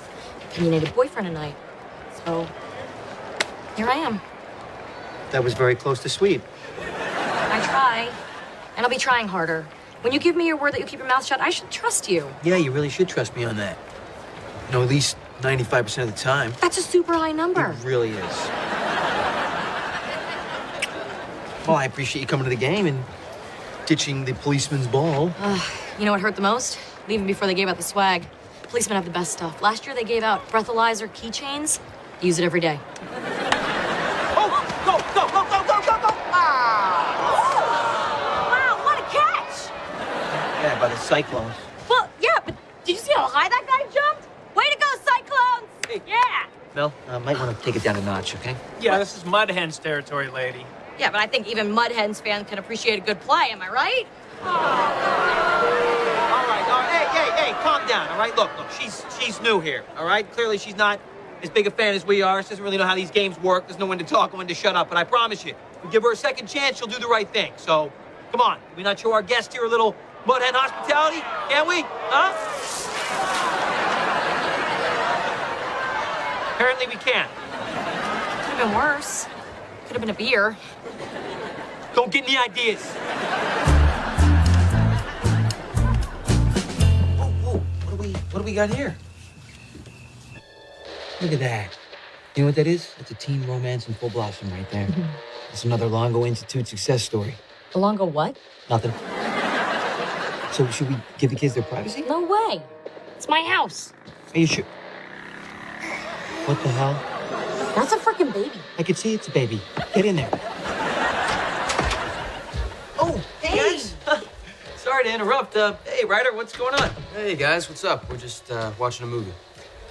opinionated boyfriend tonight? So, here I am. That was very close to sweet. I try, and I'll be trying harder. When you give me your word that you'll keep your mouth shut, I should trust you. Yeah, you really should trust me on that. You know, at least 95% of the time. That's a super high number. It really is. Well, I appreciate you coming to the game and ditching the policeman's ball. You know what hurt the most? Leaving before they gave out the swag. Policemen have the best stuff. Last year they gave out breathalyzer keychains. I use it every day. Oh, go! Wow, what a catch! Yeah, by the Cyclones. Well, yeah, but did you see how high that guy jumped? Way to go, Cyclones! Hey. Yeah! Mel, might want to take it down a notch, okay? Yeah, this is Mud Hens territory, lady. Yeah, but I think even Mud Hens fans can appreciate a good play, am I right? All right, hey, calm down, all right? Look, she's new here, all right? Clearly she's not as big a fan as we are. She doesn't really know how these games work. There's no one to talk and when to shut up, but I promise you, if we give her a second chance, she'll do the right thing. So, come on, can we not show our guest here a little Mud Hen hospitality? Can't we? Huh? Apparently we can. Could have been worse. Could have been a beer. Don't get any ideas. Oh, what do we got here? Look at that. You know what that is? That's a teen romance in full blossom right there. It's another Longo Institute success story. A Longo what? Nothing. So should we give the kids their privacy? No way. It's my house. Are you sure? What the hell? That's a freaking baby. I can see it's a baby. Get in there. Oh, hey guys. Sorry to interrupt. Hey, Ryder, what's going on? Hey, guys, what's up? We're just watching a movie.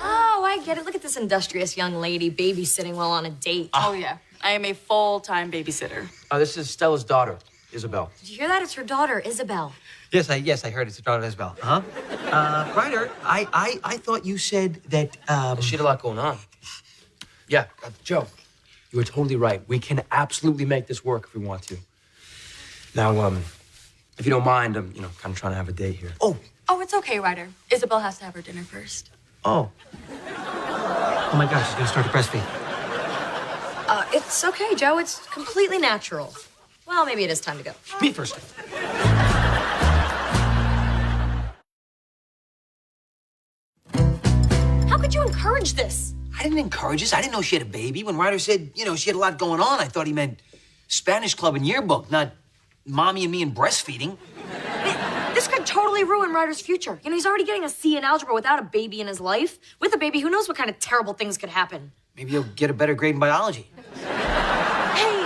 Oh, I get it. Look at this industrious young lady babysitting while on a date. Oh, yeah. I am a full-time babysitter. This is Stella's daughter, Isabel. Did you hear that? It's her daughter, Isabel. Yes, I heard it's a daughter as well. Ryder, I thought you said that, She had a lot going on. Yeah, Joe, you were totally right. We can absolutely make this work if we want to. Now, if you don't mind, I'm, kind of trying to have a date here. Oh, it's okay, Ryder. Isabel has to have her dinner first. Oh my gosh, she's gonna start to breastfeed. It's okay, Joe. It's completely natural. Well, maybe it is time to go. Me first. How could you encourage this? I didn't encourage this. I didn't know she had a baby. When Ryder said, she had a lot going on, I thought he meant Spanish club and yearbook, not mommy and me and breastfeeding. This could totally ruin Ryder's future. You know, he's already getting a C in algebra without a baby in his life. With a baby, who knows what kind of terrible things could happen. Maybe you'll get a better grade in biology. Hey,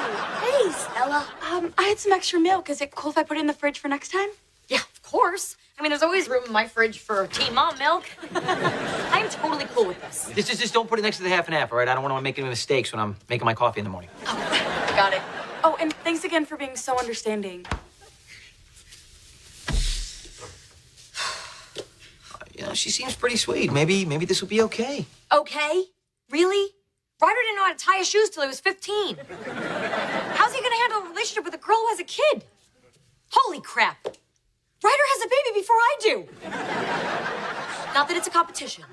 Stella. I had some extra milk. Is it cool if I put it in the fridge for next time? Yeah, of course. I mean, there's always room in my fridge for Teen Mom milk. I'm totally cool with this. Just don't put it next to the half and half, all right? I don't want to make any mistakes when I'm making my coffee in the morning. Got it. Oh, and thanks again for being so understanding. You know, she seems pretty sweet. Maybe this will be okay. Okay? Really? Ryder didn't know how to tie his shoes till he was 15. How's he gonna handle a relationship with a girl who has a kid? Holy crap. Ryder has a baby before I do. Not that it's a competition.